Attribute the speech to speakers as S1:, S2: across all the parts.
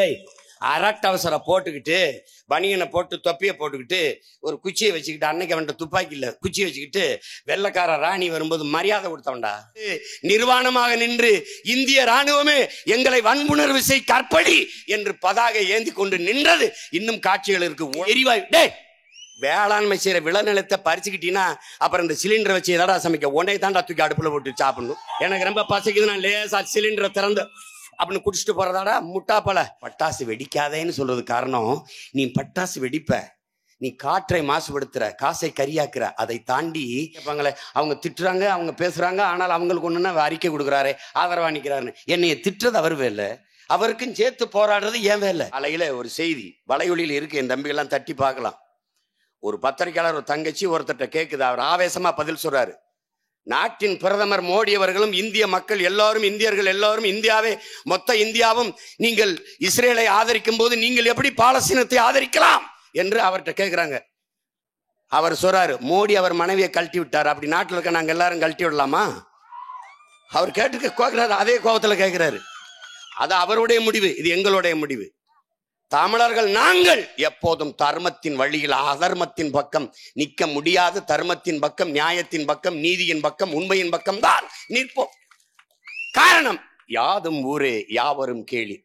S1: ஏய், அரட்டவசர போட்டுக்கிட்டு பனியனை போட்டு தொப்பியை போட்டுக்கிட்டு ஒரு குச்சியை வச்சுக்கிட்டு, அன்னைக்கு அவன்கிட்ட துப்பாக்கி இல்ல, குச்சியை வச்சுக்கிட்டு வெள்ளக்கார ராணி வரும்போது மரியாதை கொடுத்தவன்டா. நிர்வாணமாக நின்று இந்திய ராணுவமே எங்களை வன்புணர்வு செய் கற்பழி என்று பதாகை ஏந்தி கொண்டு நின்றது இன்னும் காட்சிகள் இருக்கு. எரிவாயு டேய், வேளாண்மை செய்யற விளைநிலத்தை பறிச்சுக்கிட்டீங்கன்னா அப்புறம் இந்த சிலிண்டரை வச்சு எதடா சமைக்க? உடனே தாண்டா தூக்கி அடுப்புல போட்டு சாப்பிடணும். எனக்கு ரொம்ப பசிக்குது, நான் லேசா சிலிண்டரை திறந்து அப்படின்னு குடிச்சிட்டு போறதாடா முட்டாப்பல. பட்டாசு வெடிக்காதேன்னு சொல்றது காரணம், நீ பட்டாசு வெடிப்ப, நீ காற்றை மாசுபடுத்துற, காசை கரியாக்குற. அதை தாண்டி கேட்பாங்களே, அவங்க திட்டுறாங்க, அவங்க பேசுறாங்க, ஆனால் அவங்களுக்கு ஒண்ணுன்னா அறிக்கை கொடுக்குறாரு, ஆதரவா நிக்கிறாருன்னு. என்னைய திட்டுறது அவர் வேலை, அவருக்கும் சேர்த்து போராடுறது ஏன் வேலை. அலையில ஒரு செய்தி வலையொலியில் இருக்கு, என் தம்பிகள்லாம் தட்டி பார்க்கலாம். ஒரு பத்திரிகையாளர் ஒரு தங்கச்சி ஒருத்தட்ட கேட்குது, அவர் ஆவேசமா பதில் சொல்றாரு. நாட்டின் பிரதமர் மோடி அவர்களும் இந்திய மக்கள் எல்லாரும், இந்தியர்கள் எல்லாரும், இந்தியாவே மொத்த இந்தியாவும் நீங்கள் இஸ்ரேலை ஆதரிக்கும் போது நீங்கள் எப்படி பாலஸ்தீனத்தை ஆதரிக்கலாம் என்று அவர்கிட்ட கேட்கிறாங்க. அவர் சொல்றாரு, மோடி அவர் மனைவியை கழட்டி விட்டார், அப்படி நாட்டில் இருக்க நாங்க எல்லாரும் கழட்டி விடலாமா? அவர் கேட்கிறாரு, அதே கோபத்துல கேட்கிறாரு. அது அவருடைய முடிவு, இது எங்களுடைய முடிவு. தமிழர்கள் நாங்கள் எப்போதும் தர்மத்தின் வழியில் அதர்மத்தின் பக்கம் நிற்க முடியாது. தர்மத்தின் பக்கம், நியாயத்தின் பக்கம், நீதியின் பக்கம், உண்மையின் பக்கம் தான் நிற்போம். காரணம், யாதும் ஊரே யாவரும் கேளி.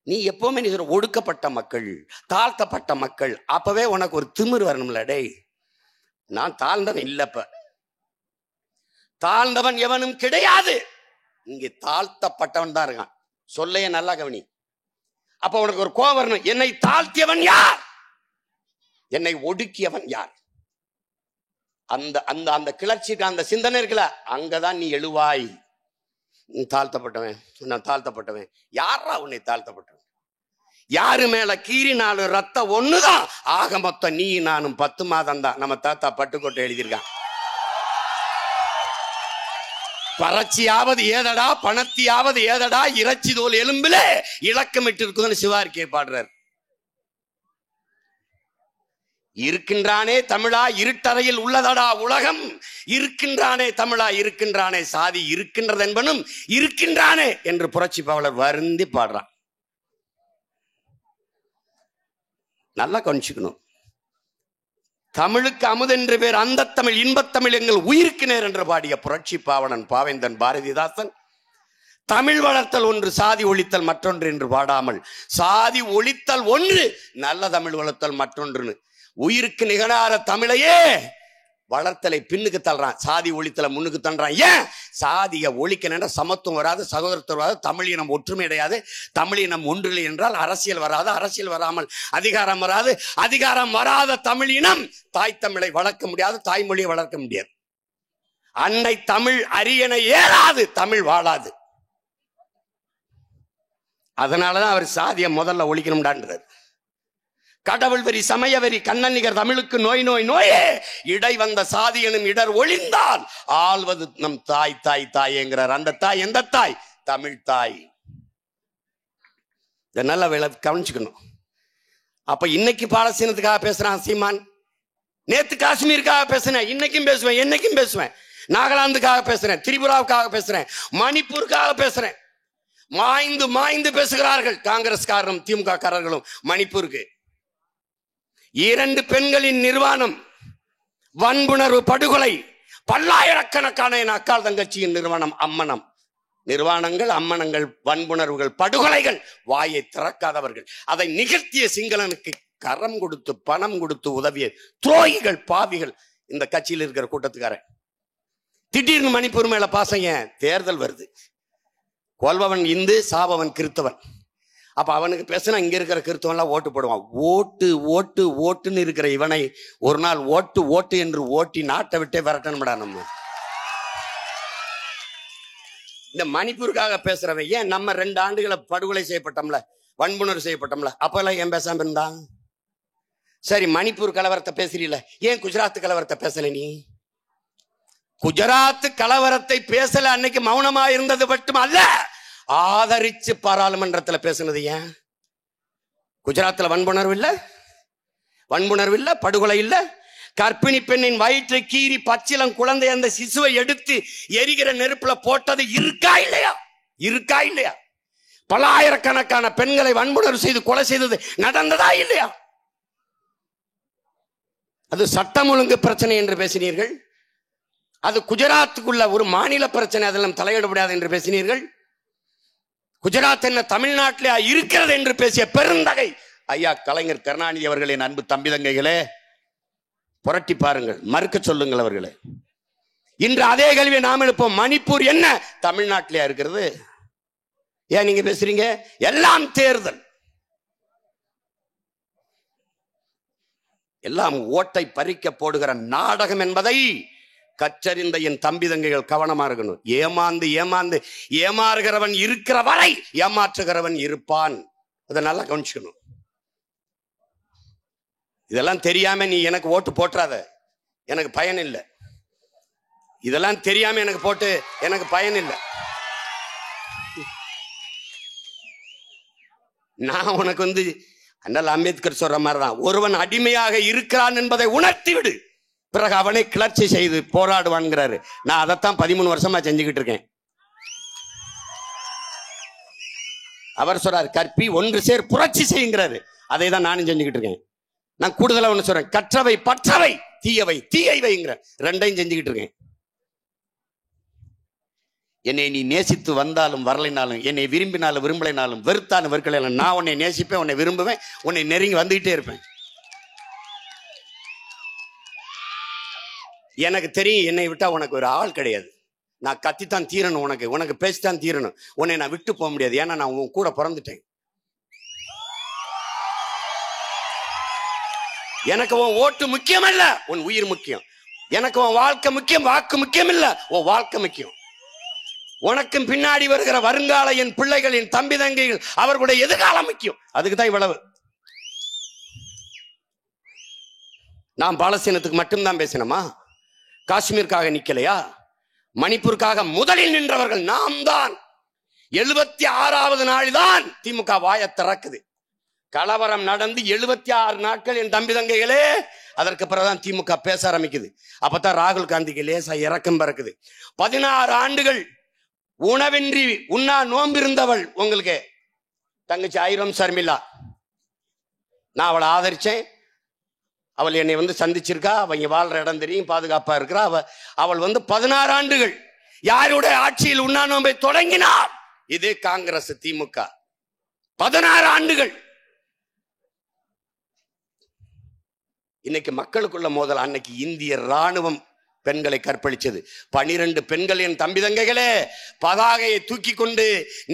S1: நீ எப்பவுமே நீ ஒடுக்கப்பட்ட மக்கள், தாழ்த்தப்பட்ட மக்கள், அப்பவே உனக்கு ஒரு திமிர் வரணும்ல. டேய், நான் தாழ்ந்தவன் இல்லப்ப, தாழ்ந்தவன் எவனும் கிடையாது, இங்கே தாழ்த்தப்பட்டவன் தான் இருக்கான். சொல்லைய நல்லா கவனி. அப்ப உனக்கு ஒரு கோபம் வரணும், என்னை தாழ்த்தியவன் யார், என்னை ஒடுக்கியவன் யார்? அந்த அந்த அந்த கிளர்ச்சிக்கு அந்த சிந்தனை இருக்குல்ல, அங்கதான் நீ எழுவாய். நீ தாழ்த்தப்பட்டவன், நான் தாழ்த்தப்பட்டவன். யாரா உன்னை தாழ்த்தப்பட்டவன்? யாரு மேல கீறினாலும் ரத்தம் ஒண்ணுதான். ஆக மொத்தம் நீ நானும் 10 மாதம் தான். நம்ம தாத்தா பட்டுக்கோட்டை எழுதியிருக்கான். பறச்சியாவது ஏதடா, பணத்தியாவது ஏதடா, இறைச்சி தோல் எலும்பிலே இலக்கமிட்டு இருக்குதுன்னு சிவாரிக்கை பாடுறார். இருக்கின்றானே தமிழா, இருட்டறையில் உள்ளதடா உலகம், இருக்கின்றானே தமிழா, இருக்கின்றானே சாதி, இருக்கின்றது என்பனும் இருக்கின்றானே என்று புரட்சி பாவலர் வருந்தி பாடுறான். நல்லா கவனிச்சுக்கணும். தமிழுக்கு அமுதென்று பேர் அந்த தமிழ், இன்பத்தமிழ் எங்கள் உயிருக்கு நேர் என்று பாடிய புரட்சி பாவலன் பாவேந்தன் பாரதிதாசன் தமிழ் வளர்த்தல் ஒன்று, சாதி ஒழித்தல் மற்றொன்று என்று பாடாமல், சாதி ஒழித்தல் ஒன்று, நல்ல தமிழ் வளர்த்தல் மற்றொன்றுன்னு உயிருக்கு நிகழாத தமிழையே வளர்த்தலை பின்னுக்கு தள்ளுறான், சாதி ஒழித்தலை முன்னுக்கு தள்ளுறான். ஏன்? சாதியை ஒழிக்கணும்னா சமத்துவம் வராது, சகோதரத்துவம் வராது, தமிழ் இனம் ஒற்றுமை அடையாது, தமிழ் இனம் ஒன்றில்லை என்றால் அரசியல் வராது, அரசியல் வராமல் அதிகாரம் வராது, அதிகாரம் வராத தமிழ் இனம் தாய் தமிழை வளர்க்க முடியாது, தாய்மொழியை வளர்க்க முடியாது. அன்னை தமிழ் அரியணை ஏறாது, தமிழ் வாழாது. அதனாலதான் அவர் சாதியை முதல்ல ஒழிக்கணும்டான்றார். கடவுள் வெறி, சமய வெறி, கண்ணநிகர் தமிழுக்கு நோய் நோய் நோயே, இடை வந்த சாதி எனும் இடர் ஒழிந்தால் ஆள்வது நம் தாய் தாய் தாய்ங்கிறார். அந்த தாய் எந்த தாய்? தமிழ் தாய். இதை நல்லா கவனிச்சுக்கணும். அப்ப இன்னைக்கு பாலஸ்தீனத்துக்காக பேசுறான் சீமான், நேத்து காஷ்மீருக்காக பேசுறேன், இன்னைக்கும் பேசுவேன், என்னைக்கும் பேசுவேன். நாகாலாந்துக்காக பேசுறேன், திரிபுராவுக்காக பேசுறேன், மணிப்பூருக்காக பேசுறேன். மாய்ந்து மாய்ந்து பேசுகிறார்கள் காங்கிரஸ்காரரும் திமுக காரர்களும். மணிப்பூருக்கு 2 பெண்களின் நிர்வாணம், வன்புணர்வு, படுகொலை, பல்லாயிரக்கணக்கான என் அக்கால் தங்கச்சியின் நிர்வாணம், அம்மனம், நிர்வாணங்கள், அம்மனங்கள், வன்புணர்வுகள், படுகொலைகள், வாயை திறக்காதவர்கள், அதை நிகழ்த்திய சிங்களனுக்கு கரம் கொடுத்து பணம் கொடுத்து உதவிய துரோகிகள், பாவிகள் இந்த கட்சியில் இருக்கிற கூட்டத்துக்காரன். திடீர்னு மணிப்பூர் மேல பாசம். ஏன்? தேர்தல் வருது, கொல்பவன் இந்து, சாபவன் கிறிஸ்தவன். அப்ப அவனுக்கு பேசினா இங்க இருக்கிற கிறிஸ்தவன்லாம் ஓட்டு போடுவான். ஓட்டு ஓட்டு ஓட்டுன்னு இருக்கிற இவனை ஒரு நாள் ஓட்டு ஓட்டு என்று ஓட்டி நாட்டை விட்டே விரட்டணும்டா. நம்ம இந்த மணிப்பூருக்காக பேசுறவன் ஏன்? நம்ம 2 ஆண்டுகளை படுகொலை செய்யப்பட்டோம்ல, வன்புணர்வு செய்யப்பட்டோம்ல, அப்பெல்லாம் ஏன் பேசாம இருந்தான்? சரி, மணிப்பூர் கலவரத்தை பேசுறீல, ஏன் குஜராத் கலவரத்தை பேசல? நீ குஜராத் கலவரத்தை பேசல, அன்னைக்கு மௌனமா இருந்தது மட்டும் அல்ல, ஆதரிச்சு பாராளுமன்றத்தில் பேசுனது ஏன்? குஜராத்தில் வன்புணர்வு இல்ல, வன்புணர்வு இல்ல, படுகொலை இல்ல. கர்ப்பிணி பெண்ணின் வயிற்றை கீறி பச்சிலம் குழந்தை அந்த சிசுவை எடுத்து எரிகிற நெருப்புல போட்டது இருக்கா இல்லையா? இருக்கா இல்லையா? பல ஆயிரக்கணக்கான பெண்களை வன்புணர்வு செய்து கொலை செய்தது நடந்ததா இல்லையா? அது சட்டம் ஒழுங்கு பிரச்சனை என்று பேசினீர்கள். அது குஜராத்துக்குள்ள ஒரு மாநில பிரச்சனை, அதெல்லாம் தலையிட முடியாது என்று பேசினீர்கள். குஜராத் என்ன தமிழ்நாட்டிலே இருக்கிறது என்று பேசிய பெருந்தகை ஐயா கலைஞர் கருணாநிதி அவர்களின் அன்பு தம்பி தங்கைகளே, புரட்டி பாருங்கள், மறுக்க சொல்லுங்கள் அவர்களே. இன்று அதே கேள்வியை நாம் எழுப்போம். மணிப்பூர் என்ன தமிழ்நாட்டிலே இருக்கிறது? ஏன் நீங்க பேசுறீங்க? எல்லாம் தேர்தல், எல்லாம் ஓட்டை பறிக்க போடுகிற நாடகம் என்பதை கற்றறிந்த என் தம்பி தங்கைகள் கவனமா இருக்கணும். ஏமாந்து ஏமாந்து ஏமாறுகிறவன் இருக்கிற வரை ஏமாற்றுகிறவன் இருப்பான். அதை நல்லா கவனிச்சுக்கணும். இதெல்லாம் தெரியாம நீ எனக்கு ஓட்டு போட்டுறாத, எனக்கு பயன் இல்லை. இதெல்லாம் தெரியாம எனக்கு போட்டு எனக்கு பயன் இல்லை. நான் உனக்கு அண்ணல் அம்பேத்கர் சொல்ற மாதிரிதான், ஒருவன் அடிமையாக இருக்கிறான் என்பதை உணர்த்தி விடு, பிறகு அவனை கிளர்ச்சி செய்து போராடுவான்ங்கிறாரு. நான் அதைத்தான் 13 வருஷமா செஞ்சுக்கிட்டு இருக்கேன். அவர் சொல்றாரு கற்பி ஒன்று சேர் புரட்சி செய்யுங்கிறாரு. அதை தான் நானும் செஞ்சுக்கிட்டு இருக்கேன். நான் கூடுதலா ஒண்ணு சொல்றேன், கற்றவை பற்றவை தீயவை தீயை வைங்கிற ரெண்டையும் செஞ்சுக்கிட்டு இருக்கேன். என்னை நீ நேசித்து வந்தாலும் வரலைனாலும், என்னை விரும்பினாலும் விரும்பலைனாலும், வெறுத்தாலும் வெறுக்கலைனாலும், நான் உன்னை நேசிப்பேன், உன்னை விரும்புவேன், உன்னை நெருங்கி வந்துகிட்டே இருப்பேன். எனக்கு தெரியும் என்னை விட்டா உனக்கு ஒரு ஆள் கிடையாது. நான் கத்தித்தான் தீரணும், உனக்கு பேசித்தான் தீரணும். உன்னை நான் விட்டு போக முடியாது. ஏன்னா நான் உன் கூட பிறந்துட்டேன். எனக்கு உன் ஓட்டு முக்கியம் அல்ல, உன் உயிர் முக்கியம். எனக்கு உன் வாழ்க்கை முக்கியம், வாக்கு முக்கியம் இல்ல, உன் வாழ்க்கை முக்கியம். உனக்கும் பின்னாடி வருகிற வருங்கால என் பிள்ளைகள், என் தம்பி தங்கைகள், அவர்களுடைய எதிர்காலம் முக்கியம். அதுக்கு தான் இவ்வளவு. நாம் பாலஸ்தீனத்துக்கு மட்டும்தான் பேசினோமா? காஷ்மீருக்காக நிக்கலையா? மணிப்பூருக்காக முதலில் நின்றவர்கள் நாம் தான். 76வது நாள் தான் திமுக வாயை திறக்குது. கலவரம் நடந்து 76 நாட்கள் என் தம்பி தங்கைகளே. அதற்கு பிறகுதான் திமுக பேச ஆரம்பிக்குது. அப்பதான் ராகுல் காந்திக்கு லேசா இறக்கம் பறக்குது. 16 ஆண்டுகள் உணவின்றி உண்ணா நோம்பிருந்தவள் உங்களுக்கு தங்கச்சி ஐரம் சர்மிளா. நான் அவளை ஆதரிச்சேன். அவள் என்னை சந்திச்சிருக்கா. அவங்க வாழ்ற இடம் தெரியும், பாதுகாப்பா இருக்கிறா. அவள் 16 ஆண்டுகள் யாருடைய ஆட்சியில் உண்ணா நோம்பை தொடங்கினார்? இது காங்கிரஸ் திமுக. 16 ஆண்டுகள். இன்னைக்கு மக்களுக்குள்ள மோதல். அன்னைக்கு இந்திய ராணுவம் பெண்களை கற்பழிச்சது. 12 பெண்கள் என் தம்பி தங்கைகளே பதாகையை தூக்கி கொண்டு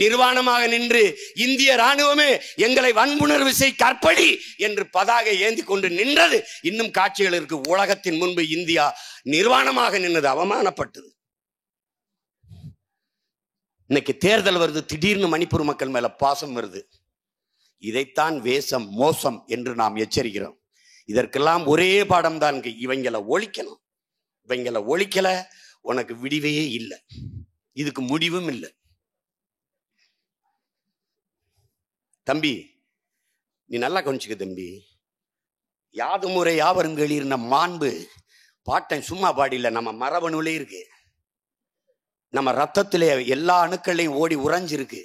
S1: நிர்வாணமாக நின்று, இந்திய ராணுவமே எங்களை வன்புணர்வு செய் கற்பழி என்று பதாகை ஏந்தி கொண்டு நின்றது. இன்னும் காட்சிகள் இருக்கு. உலகத்தின் முன்பு இந்தியா நிர்வாணமாக நின்றது, அவமானப்பட்டது. இன்னைக்கு தேர்தல் வருது, திடீர்னு மணிப்பூர் மக்கள் மேல பாசம் வருது. இதைத்தான் வேஷம் மோசம் என்று நாம் எச்சரிக்கிறோம். இதற்கெல்லாம் ஒரே பாடம் தான், இவங்களை ஒழிக்கணும். இவங்களை ஒழிக்கல உனக்கு விடிவே இல்லை, இதுக்கு முடிவும் இல்லை. தம்பி நீ நல்லா கவனிச்சுக்க தம்பி. யாது முறை யாவரும் கேளீர்ன மாண்பு பாட்டன் சும்மா பாடியில நம்ம மரபணுலே இருக்கு. நம்ம ரத்தத்திலே எல்லா அணுக்களையும் ஓடி உறைஞ்சிருக்கு.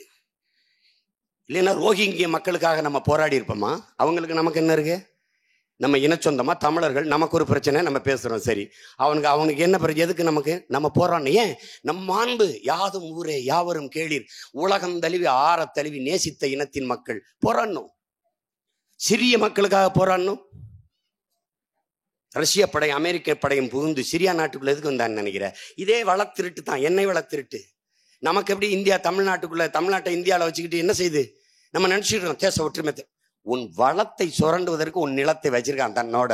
S1: இல்லைன்னா ரோஹிங்கிய மக்களுக்காக நம்ம போராடி இருப்போமா? அவங்களுக்கு நமக்கு என்ன இருக்கு? நம்ம இனச்சொந்தமா தமிழர்கள், நமக்கு ஒரு பிரச்சனை, நம்ம பேசுறோம். சரி, அவனுக்கு என்ன பிரச்சனை? எதுக்கு நமக்கு? நம்ம போராடணும். ஏன்? நம் மாண்பு யாதும் ஊரே யாவரும் கேளீர், உலகம் தழுவி ஆற தழுவி நேசித்த இனத்தின் மக்கள் போராடணும். சிறிய மக்களுக்காக போராடணும். ரஷ்ய படை அமெரிக்க படையும் புகுந்து சிரியா நாட்டுக்குள்ள எதுக்கு வந்தான்னு நினைக்கிற? இதே வளர்த்திருட்டு தான், எண்ணெய் வளர்த்திருட்டு. நமக்கு எப்படி இந்தியா தமிழ்நாட்டை இந்தியாவில் வச்சுக்கிட்டு என்ன செய்யுது? நம்ம நினைச்சிருக்கோம் தேச ஒற்றுமை. உன் வளத்தை சுரண்டுவதற்கு உன் நிலத்தை வச்சிருக்கான் தன்னோட.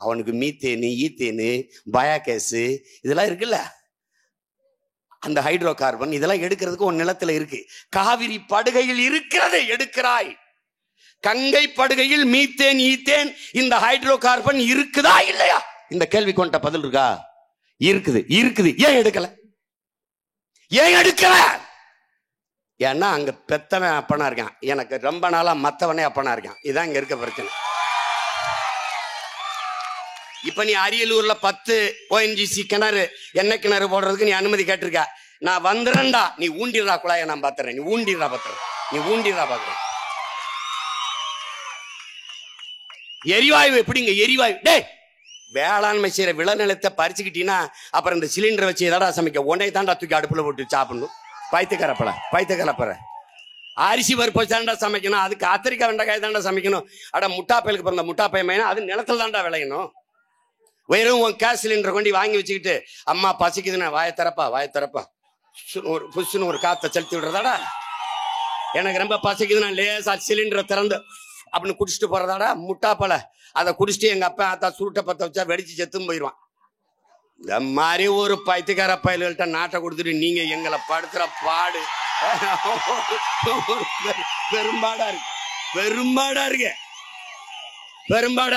S1: அவனுக்கு மீத்தேனு, ஈத்தேனு, பயோகேஸு இதெல்லாம் இருக்குல்ல, அந்த ஹைட்ரோ கார்பன் இதெல்லாம் எடுக்கிறதுக்கு உன் நிலத்துல இருக்கு. காவிரி படுகையில் இருக்கிறது எடுக்கிறாய். கங்கை படுகையில் மீத்தேன், ஈத்தேன், இந்த ஹைட்ரோ கார்பன் இருக்குதா இல்லையா? இந்த கேள்வி கொண்ட பதில் இருக்கா? இருக்குது. ஏன் எடுக்கல? ஏன்னா அங்க பெத்தவன் அப்பனா இருக்கான், எனக்கு ரொம்ப நாளா மத்தவனே அப்பனா இருக்கான். இதான் இங்க இருக்க பிரச்சனை. இப்ப நீ அரியலூர்ல 10 ONGC கிணறு, எண்ணெய் கிணறு போடுறதுக்கு நீ அனுமதி கேட்டிருக்க. நான் வந்துடுறேன்டா, நீ ஊண்டிடுறா குழாய, நான் பாத்துறேன், நீ ஊண்டிடுறா பாத்துறேன். நீ ஊண்டிடா பாக்குற. எரிவாயு எப்படிங்க எரிவாயு? டே, வேளாண்மை செய்யற விளைநிலத்தை பறிச்சுக்கிட்டீங்கன்னா அப்புறம் இந்த சிலிண்டரை வச்சு எதடா சமைக்க? உன்னை தாண்டா தூக்கி அடுப்புல போட்டு சாப்பிடணும். பைத்தியக்காரப்பற அரிசி பருப்பு வச்சு தாண்டா சமைக்கணும். அதுக்கு கத்திரிக்காய் வெண்டைக்காய் தாண்டா சமைக்கணும். அட முட்டாப்பயலுக்கு பிறந்த முட்டாப்பைய மைனா அது நிலத்துல தாண்டா விளையணும். வெறும் உன் கேஸ் சிலிண்டரை கொண்டு வாங்கி வச்சுக்கிட்டு அம்மா பசிக்குதுன்னா வாயை திறப்பா ஒரு புஷ்னு ஒரு காத்த செலுத்தி விடுறதாடா. எனக்கு ரொம்ப பசிக்குதுன்னா லேசா சிலிண்டரை திறந்து அப்படின்னு குடிச்சிட்டு போறதாடா முட்டாப்பழ. அதை குடிச்சிட்டு எங்க அப்பா ஆத்தா சுருட்டை பத்த வச்சா வெடிச்சு செத்தும் போயிடுவான். இந்த மாதிரி ஒரு பைத்தியக்கார பயல்கள்ட்ட நாட்டை கொடுத்துட்டு நீங்க எங்களை படுத்துற பாடு பெரும்பாடா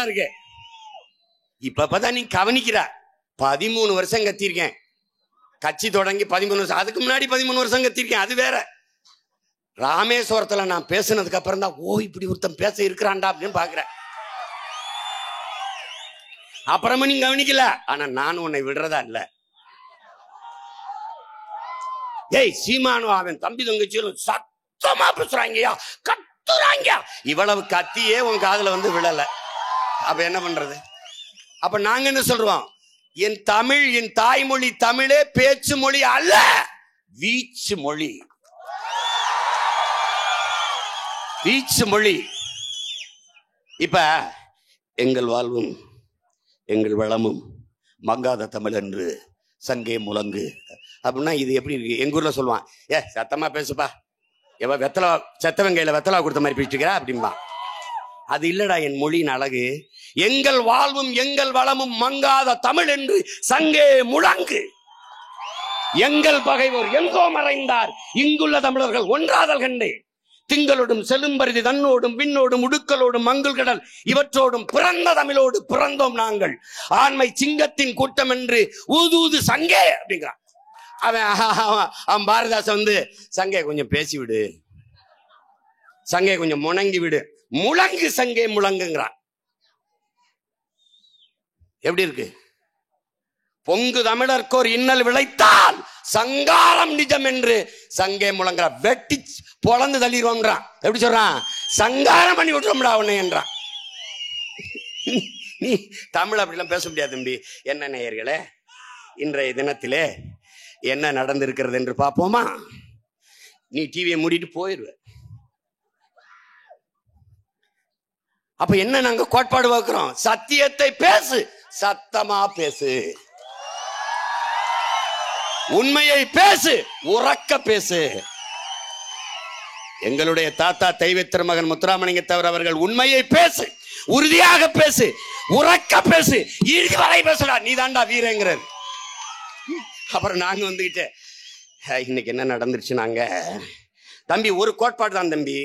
S1: இருக்கு. இப்பதான் நீ கவனிக்கிற. 13 வருஷம் கத்திருக்கேன். கட்சி தொடங்கி 13 வருஷம். அதுக்கு முன்னாடி 13 வருஷம் கத்திருக்கேன். அது வேற. ராமேஸ்வரத்துல நான் பேசுனதுக்கு அப்புறம் தான் இப்படி ஒருத்தன் பேச இருக்கிறான்டா அப்படின்னு பாக்குறேன். அப்புறமா நீ கவனிக்கல. ஆனா நான் உன்னை விடுறதா இல்ல. ஏய் சீமானு அவன் தம்பி தங்கச்சியும் சத்தமா பேசுறாங்கயா, கத்துறாங்க. இவ்வளவு கத்தியே உன் காதுல வந்து விழல. அப்ப என்ன பண்றது? அப்ப நாங்க என்ன சொல்றோம்? என் தமிழ், என் தாய்மொழி தமிழே பேச்சு மொழி அல்ல, வீச்சு மொழி. வீச்சு மொழி. இப்ப எங்கள் வாழ்வும் எங்கள் வளமும் மங்காத தமிழ் என்று சங்கே முழங்கு அப்படின்னா இது எப்படி இருக்கு? எங்க ஊர்ல சொல்லுவான், சத்தமா பேசுப்பா, எவ வெத்தலா செத்தவன் கையில வெத்தலா கொடுத்த மாதிரி பேசிட்டு அப்படின்பா. அது இல்லடா என் மொழியின் அழகு. எங்கள் வாழ்வும் எங்கள் வளமும் மங்காத தமிழ் என்று சங்கே முழங்கு. எங்கள் பகைவர் எங்கோ மறைந்தார், இங்குள்ள தமிழர்கள் ஒன்றாதல் கண்டே. திங்களோடும் செலும்பரிதி தன்னோடும் விண்ணோடும் உடுக்களோடும் மங்குள் கடல் இவற்றோடும் பிறந்த தமிழோடு பிறந்தோம் நாங்கள். ஆண்மை சிங்கத்தின் கூட்டம் என்று ஊது சங்கே அப்படிங்கிறான். அவன் பாரதிதாசன் வந்து சங்கே கொஞ்சம் பேசி விடு, சங்கே கொஞ்சம் முணங்கி விடு, முழங்கு சங்கே முழங்குங்கிறான். எப்படி இருக்கு? பொங்கு தமிழர்க்கோர் இன்னல் விளைத்தால் சங்காரம் நிஜம் என்று சங்கே முழங்குற. வெட்டி பொழந்து தள்ளிடுவோம்ன்றான். எப்படி சொல்றான்? சங்காரம் பண்ணி விட்டுறோம்டா உன்னை என்றான். நீ தமிழ் அப்படிலாம் பேச முடியாது தம்பி. என்ன நேயர்களே, இன்றைய தினத்திலே என்ன நடந்திருக்கிறது என்று பார்ப்போமா? நீ டிவியை மூடிட்டு போயிடுவ. அப்ப என்ன நாங்க கோட்பாடு வகுக்கிறோம்? சத்தியத்தை பேசு, சத்தமா பேசு, உண்மையை பேசு, உறக்க பேசு. எங்களுடைய தாத்தா தெய்வத்திர மகன் முத்துராமலிங்கத்தவர் அவர்கள் உண்மையை பேசு, உறுதியாக பேசு, உறக்க பேசு, இறுதி வரை பேசுடா, நீ தாண்டா வீரங்கிறார். அப்புறம் நாங்க வந்துகிட்டு இன்னைக்கு என்ன நடந்துருச்சு? நாங்க தம்பி ஒரு கோட்பாடு தான் தம்பி.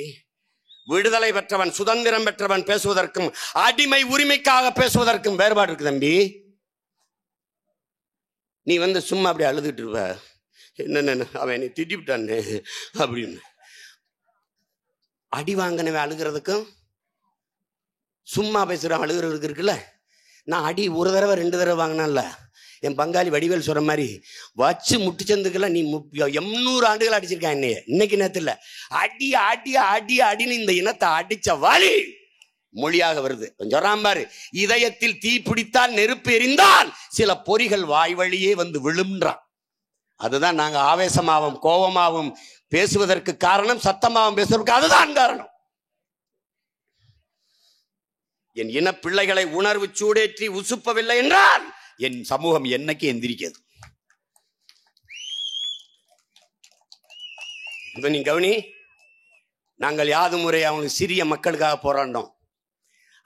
S1: விடுதலை பெற்றவன் சுதந்திரம் பெற்றவன் பேசுவதற்கும் அடிமை உரிமைக்காக பேசுவதற்கும் வேறுபாடு இருக்கு தம்பி. நீ வந்து சும்மா அப்படி அழுதுட்டு இருவ, என்ன அவன் என்னை திட்டிவிட்டான்னு அப்படின்னு. அடி வாங்கினவன் அழுகிறதுக்கும் சும்மா பேசுறான் அழுகிறதுக்கு இருக்குல்ல. நான் அடி ஒரு தடவை 2 தடவை வாங்கினான்ல, என் பங்காளி வடிவேல் சொல்ற மாதிரி வச்சு முட்டு சந்துக்கெல்லாம் நீ 800 ஆண்டுகள் அடிச்சிருக்கான் என்னைய. இன்னைக்கு நேரத்துல அடி அடி அடி அடின்னு இந்த இனத்தை அடிச்ச வலி மொழியாக வருது. சொல்றான் பாரு, இதயத்தில் தீ பிடித்தால் நெருப்பு எரிந்தால் சில பொறிகள் வாய் வழியே வந்து விழும்ன்றான். அதுதான் நாங்க ஆவேசமாவும் கோபமாவும் பேசுவதற்கு காரணம், சத்தமாவும் பேசுவதற்கு அதுதான் காரணம். என் இன பிள்ளைகளை உணர்வு சூடேற்றி உசுப்பவில்லை என்றால் என் சமூகம் என்னைக்கு எந்திரிக்கிறது? இப்ப நீ கவனி, நாங்கள் யாது முறை அவங்களுக்கு சிறிய மக்களுக்காக போராண்டோம்.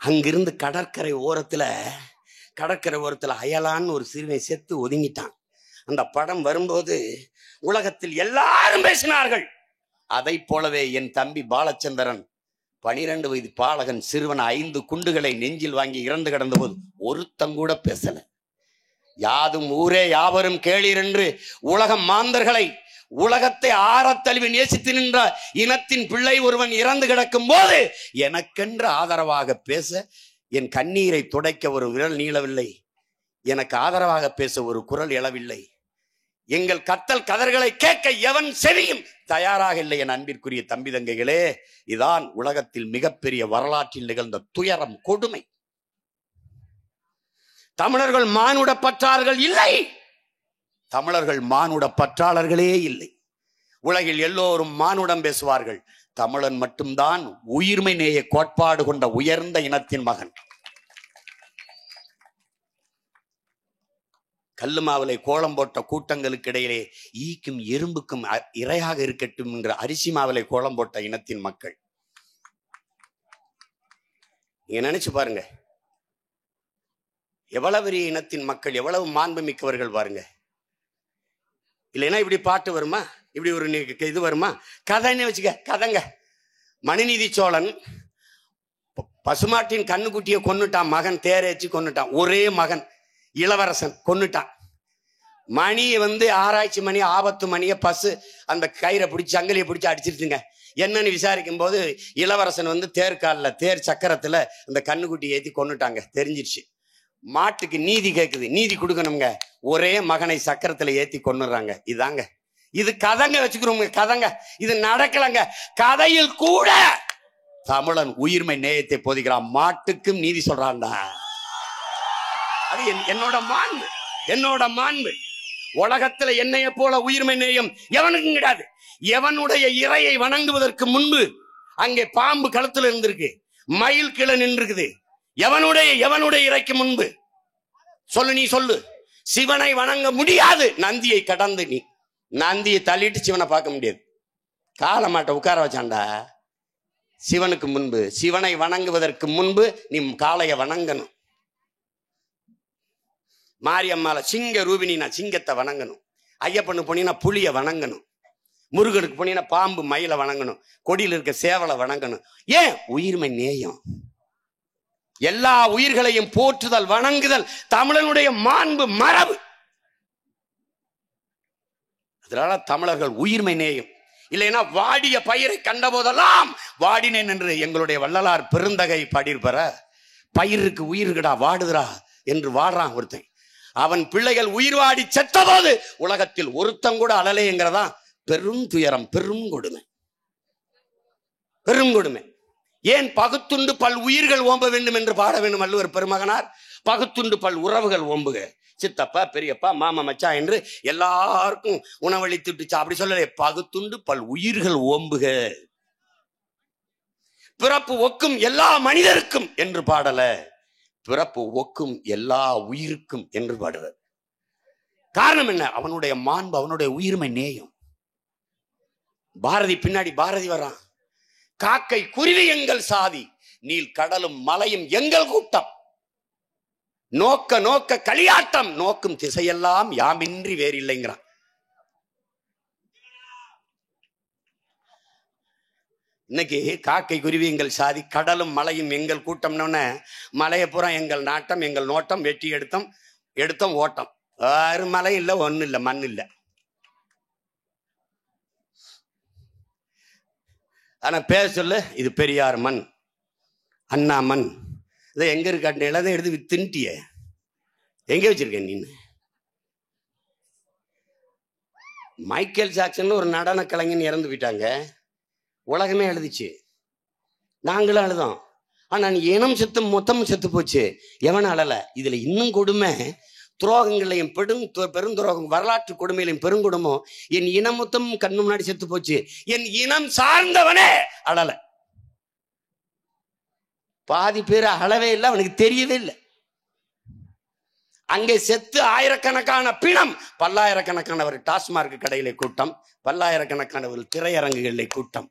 S1: அங்கிருந்து கடற்கரை ஓரத்துல அயலான்னு ஒரு சிறுவை செத்து ஒதுங்கிட்டான். அந்த படம் வரும்போது உலகத்தில் எல்லாரும் பேசினார்கள். அதை போலவே என் தம்பி பாலச்சந்திரன் 12 வயது பாலகன் சிறுவன் 5 குண்டுகளை நெஞ்சில் வாங்கி இறந்து கிடந்த போது ஒருத்தங்கூட பேசல. யாதும் ஊரே யாவரும் கேளீர் என்று உலகம் மாந்தர்களை, உலகத்தை ஆரத்தழுவி நேசித்து நின்ற இனத்தின் பிள்ளை ஒருவன் இறந்து கிடக்கும் போது எனக்கென்று ஆதரவாக பேச என் கண்ணீரை துடைக்க ஒரு விரல் நீளவில்லை. எனக்கு ஆதரவாக பேச ஒரு குரல் எழவில்லை. எங்கள் கத்தல் கதர்களை கேட்க எவன் செவியும் தயாராக இல்லை. என் அன்பிற்குரிய தம்பி தங்கைகளே, இதான் உலகத்தில் மிகப்பெரிய வரலாற்றில் நிகழ்ந்த துயரம், கொடுமை. தமிழர்கள் மானுட பற்றாளர்கள் இல்லை. தமிழர்கள் மானுட பற்றாளர்களே இல்லை. உலகில் எல்லோரும் மானுடம் பேசுவார்கள். தமிழன் மட்டும்தான் உயிர்மை நேய கோட்பாடு கொண்ட உயர்ந்த இனத்தின் மகன். கல்லு மாவிலை கோலம் போட்ட கூட்டங்களுக்கு இடையிலே ஈக்கும் எறும்புக்கும் இரையாக இருக்கட்டும் என்ற அரிசி மாவிலை கோலம் போட்ட இனத்தின் மக்கள். நீங்க நினைச்சு பாருங்க, எவ்வளவு பெரிய இனத்தின் மக்கள், எவ்வளவு மாண்பு மிக்கவர்கள் பாருங்க. இல்லைன்னா இப்படி பாட்டு வருமா, இப்படி ஒரு இது வருமா? கதைன்னு வச்சுக்க, கதைங்க. மனுநீதி சோழன் பசுமாட்டின் கண்ணுக்குட்டியை கொன்னுட்டான், மகன் தேரேச்சு கொன்னுட்டான். ஒரே மகன் இளவரசன் கொன்னுட்டான். மணியை ஆராய்ச்சி மணி, ஆபத்து மணியை பசு அந்த கயிறை பிடிச்சி சங்கிலியை பிடிச்சி அடிச்சிருச்சுங்க. என்னன்னு விசாரிக்கும் போது இளவரசன் தேர்காலில் தேர் சக்கரத்துல அந்த கண்ணுக்குட்டி ஏற்றி கொன்னுட்டாங்க. தெரிஞ்சிருச்சு. மாட்டுக்கு நீதி கேட்குது, நீதி கொடுக்கணுங்க. ஒரே மகனை சக்கரத்துல ஏற்றி கொன்னுறாங்க. இதாங்க, இது கதைங்க வச்சுக்கிறோங்க, கதைங்க. இது நடக்கலங்க. கதையில் கூட தமிழன் உயிர்மை நேயத்தை போதிக்கிறான். மாட்டுக்கும் நீதி சொல்றான்டா. அது என்னோட மாண்பு, என்னோட மாண்பு. உலகத்துல என்னைய போல உயிர்மை நேயம் எவனுக்கும் கிடையாது. எவனுடைய இறையை வணங்குவதற்கு முன்பு அங்கே பாம்பு களத்துல இருந்திருக்கு, மயில் கீழே நின்றுக்குது. எவனுடைய இறைக்கு முன்பு சொல்லு, நீ சொல்லு. சிவனை வணங்க முடியாது. நந்தியை கடந்து நீ நந்தியை தள்ளிட்டு சிவனை பார்க்க முடியாது. காலமாட்டை உட்கார வச்சாண்டா. சிவனுக்கு முன்பு, சிவனை வணங்குவதற்கு முன்பு நீ காளைய வணங்கணும். மாரியம்மால சிங்க ரூபினா சிங்கத்தை வணங்கணும். ஐயப்பனு போனீங்கன்னா புலிய வணங்கணும். முருகனுக்கு போனீங்கன்னா பாம்பு மயிலை வணங்கணும். கொடியில் இருக்க சேவலை வணங்கணும். ஏன்? உயிர்மை நேயம். எல்லா உயிர்களையும் போற்றுதல், வணங்குதல் தமிழனுடைய மாண்பு, மரபு. அதனால தமிழர்கள் உயிர்மை நேயம். இல்லைன்னா வாடிய பயிரை கண்ட போதெல்லாம் வாடினேன் என்று எங்களுடைய வள்ளலார் பெருந்தகை பாடியிருப்பார. பயிருக்கு உயிர்கடா வாடுதுரா என்று வாடுறான் ஒருத்தன். அவன் பிள்ளைகள் உயிர் வாடி செத்த போது உலகத்தில் ஒருத்தம் கூட அழலைங்கிறதா பெரும் துயரம், பெரும் கொடுமை, பெரும் கொடுமை. ஏன் பகுத்துண்டு பல் உயிர்கள் ஓம்ப வேண்டும் என்று பாட வேண்டும் வள்ளுவர் பெருமகனார்? பகுத்துண்டு பல் உறவுகள் ஓம்புக. சித்தப்பா, பெரியப்பா, மாமா, மச்சா என்று எல்லாருக்கும் உணவளித்துட்டு அப்படி சொல்லல. பகுத்துண்டு பல் உயிர்கள் ஓம்புக. பிறப்பு ஒக்கும் எல்லா மனிதருக்கும் என்று பாடல, பிறப்பு ஒக்கும் எல்லா உயிருக்கும் என்று பாடுவர். காரணம் என்ன? அவனுடைய மாண்பு, அவனுடைய உயிர்மை நேயம். பாரதி பின்னாடி பாரதி வர்றான். காக்கை குருவி எங்கள் சாதி, நீல் கடலும் மலையும் எங்கள் கூட்டம், நோக்க நோக்க களியாட்டம், நோக்கும் திசையெல்லாம் யாமின்றி வேறில்லைங்கிறான். இன்னைக்கு காக்கை குருவி எங்கள் சாதி, கடலும் மலையும் எங்கள் கூட்டம்னு மலையை பூரா எங்கள் நாட்டம், எங்கள் நோட்டம், வெட்டி எடுத்தோம் ஓட்டம். வேறு மலை இல்லை, ஒன்றும் இல்லை, மண் இல்லை. ஆனா பேச சொல்லு, இது பெரியார் மண், அண்ணா மண். இதை எங்க இருக்காட்டு எல்லாத்தையும் எடுத்து தின்ட்டிய எங்க வச்சிருக்க நீ? மைக்கேல் ஜாக்சன் ஒரு நடன கலைஞன் இறந்து போயிட்டாங்க. உலகமே எழுதிச்சு, நாங்களும் அழுதோம். ஆனா நீ இனம் செத்து மொத்தமும் செத்து போச்சு, எவனும் அழல. இதுல இன்னும் கொடுமை, துரோகங்களையும் பெருந்துரோகம், வரலாற்று கொடுமையிலையும் பெருங்கொடுமோ. என் இனம் மொத்தம் கண்ணு முன்னாடி செத்து போச்சு, என் இனம் சார்ந்தவனே அழல. பாதி பேர் அழவே இல்லை, அவனுக்கு தெரியவே இல்லை. அங்கே செத்து ஆயிரக்கணக்கான பிணம், பல்லாயிரக்கணக்கானவர் டாஸ்மார்க் கடையிலே கூட்டம், பல்லாயிரக்கணக்கானவர் திரையரங்குகளிலே கூட்டம்.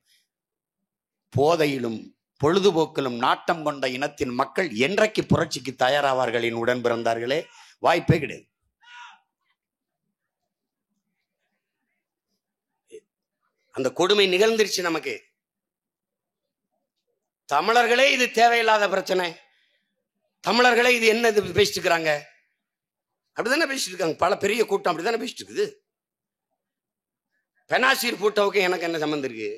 S1: போதையிலும் பொழுதுபோக்கிலும் நாட்டம் கொண்ட இனத்தின் மக்கள் என்றைக்கு புரட்சிக்கு தயாராவார்கள்? என் உடன் பிறந்தார்களே, வாய்ப்பே கிடையாது. அந்த கொடுமை நிகழ்ந்துருச்சு நமக்கு. தமிழர்களே இது தேவையில்லாத பிரச்சனை, தமிழர்களே இது என்ன பேசிட்டு இருக்கிறாங்க, அப்படித்தானே பேசிட்டு இருக்காங்க. பல பெரிய கூட்டம் அப்படித்தானே பேசிட்டு இருக்குது. பெனாசிர் பூட்டோவுக்கு எனக்கு என்ன சம்பந்தம் இருக்கு?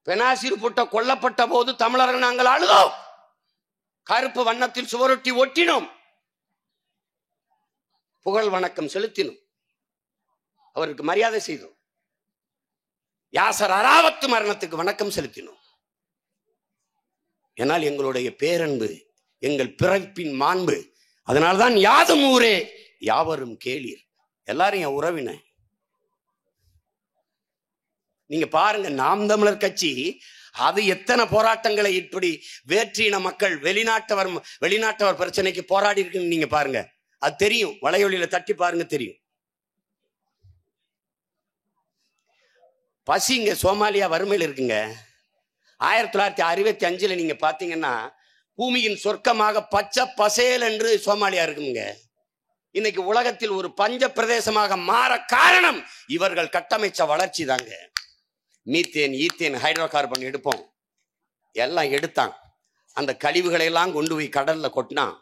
S1: பெனாசிர் பூட்டோ கொல்லப்பட்ட போது தமிழர்கள் நாங்கள் அழுதோம், கருப்பு வண்ணத்தில் சுவரொட்டி ஒட்டினோம், புகழ் வணக்கம் செலுத்தினோம். அவருக்கு மரியாதை செய்தோம். யாசர் அராவத்து மரணத்துக்கு வணக்கம் செலுத்தினோம். என்னால் எங்களுடைய பேரன்பு, எங்கள் பிறப்பின் மாண்பு. அதனால்தான் யாதும் ஊரே யாவரும் கேளீர். எல்லாரும் என் உறவின. நீங்க பாருங்க, நாம் தமிழர் கட்சி அது எத்தனை போராட்டங்களை இப்படி வேற்றின மக்கள் வெளிநாட்டவர் பிரச்சனைக்கு போராடி இருக்குன்னு நீங்க பாருங்க. அது தெரியும், வலையொலியில தட்டி பாருங்க தெரியும். பசி இங்க சோமாலியா வறுமையில் இருக்குங்க. 1965 நீங்க பாத்தீங்கன்னா பூமியின் சொர்க்கமாக பச்சை பசேல் என்று சோமாலியா இருக்குங்க. இன்னைக்கு உலகத்தில் ஒரு பஞ்ச பிரதேசமாக மாற காரணம் இவர்கள் கட்டமைச்ச வளர்ச்சி தாங்க. மீத்தேன், ஈத்தேன், ஹைட்ரோ கார்பன் எடுப்போம், எல்லாம் எடுத்தான். அந்த கழிவுகளை எல்லாம் கொண்டு போய் கடல்ல கொட்டினான்.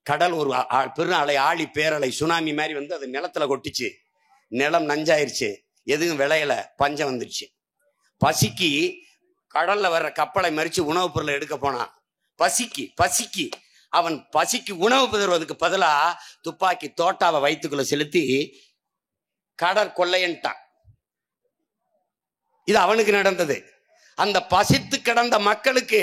S1: கடல் ஒரு பெரும் அலை, ஆழி பேரலை, சுனாமி மாதிரி வந்து அது நிலத்துல கொட்டிச்சு. நிலம் நஞ்சாயிருச்சு, எதுவும் விளையல, பஞ்சம் வந்துடுச்சு. பசிக்கு கடல்ல வர்ற கப்பலை மறிச்சு உணவுப் பொருளை எடுக்க போனான். பசிக்கு அவன் பசிக்கு உணவு பெறுவதற்கு பதிலா துப்பாக்கி தோட்டாவை வயிற்றுக்குள்ள செலுத்தி கடற்கொள்ளையன்ட்டான். இது அவனுக்கு நடந்தது. அந்த பசித்து கிடந்த மக்களுக்கு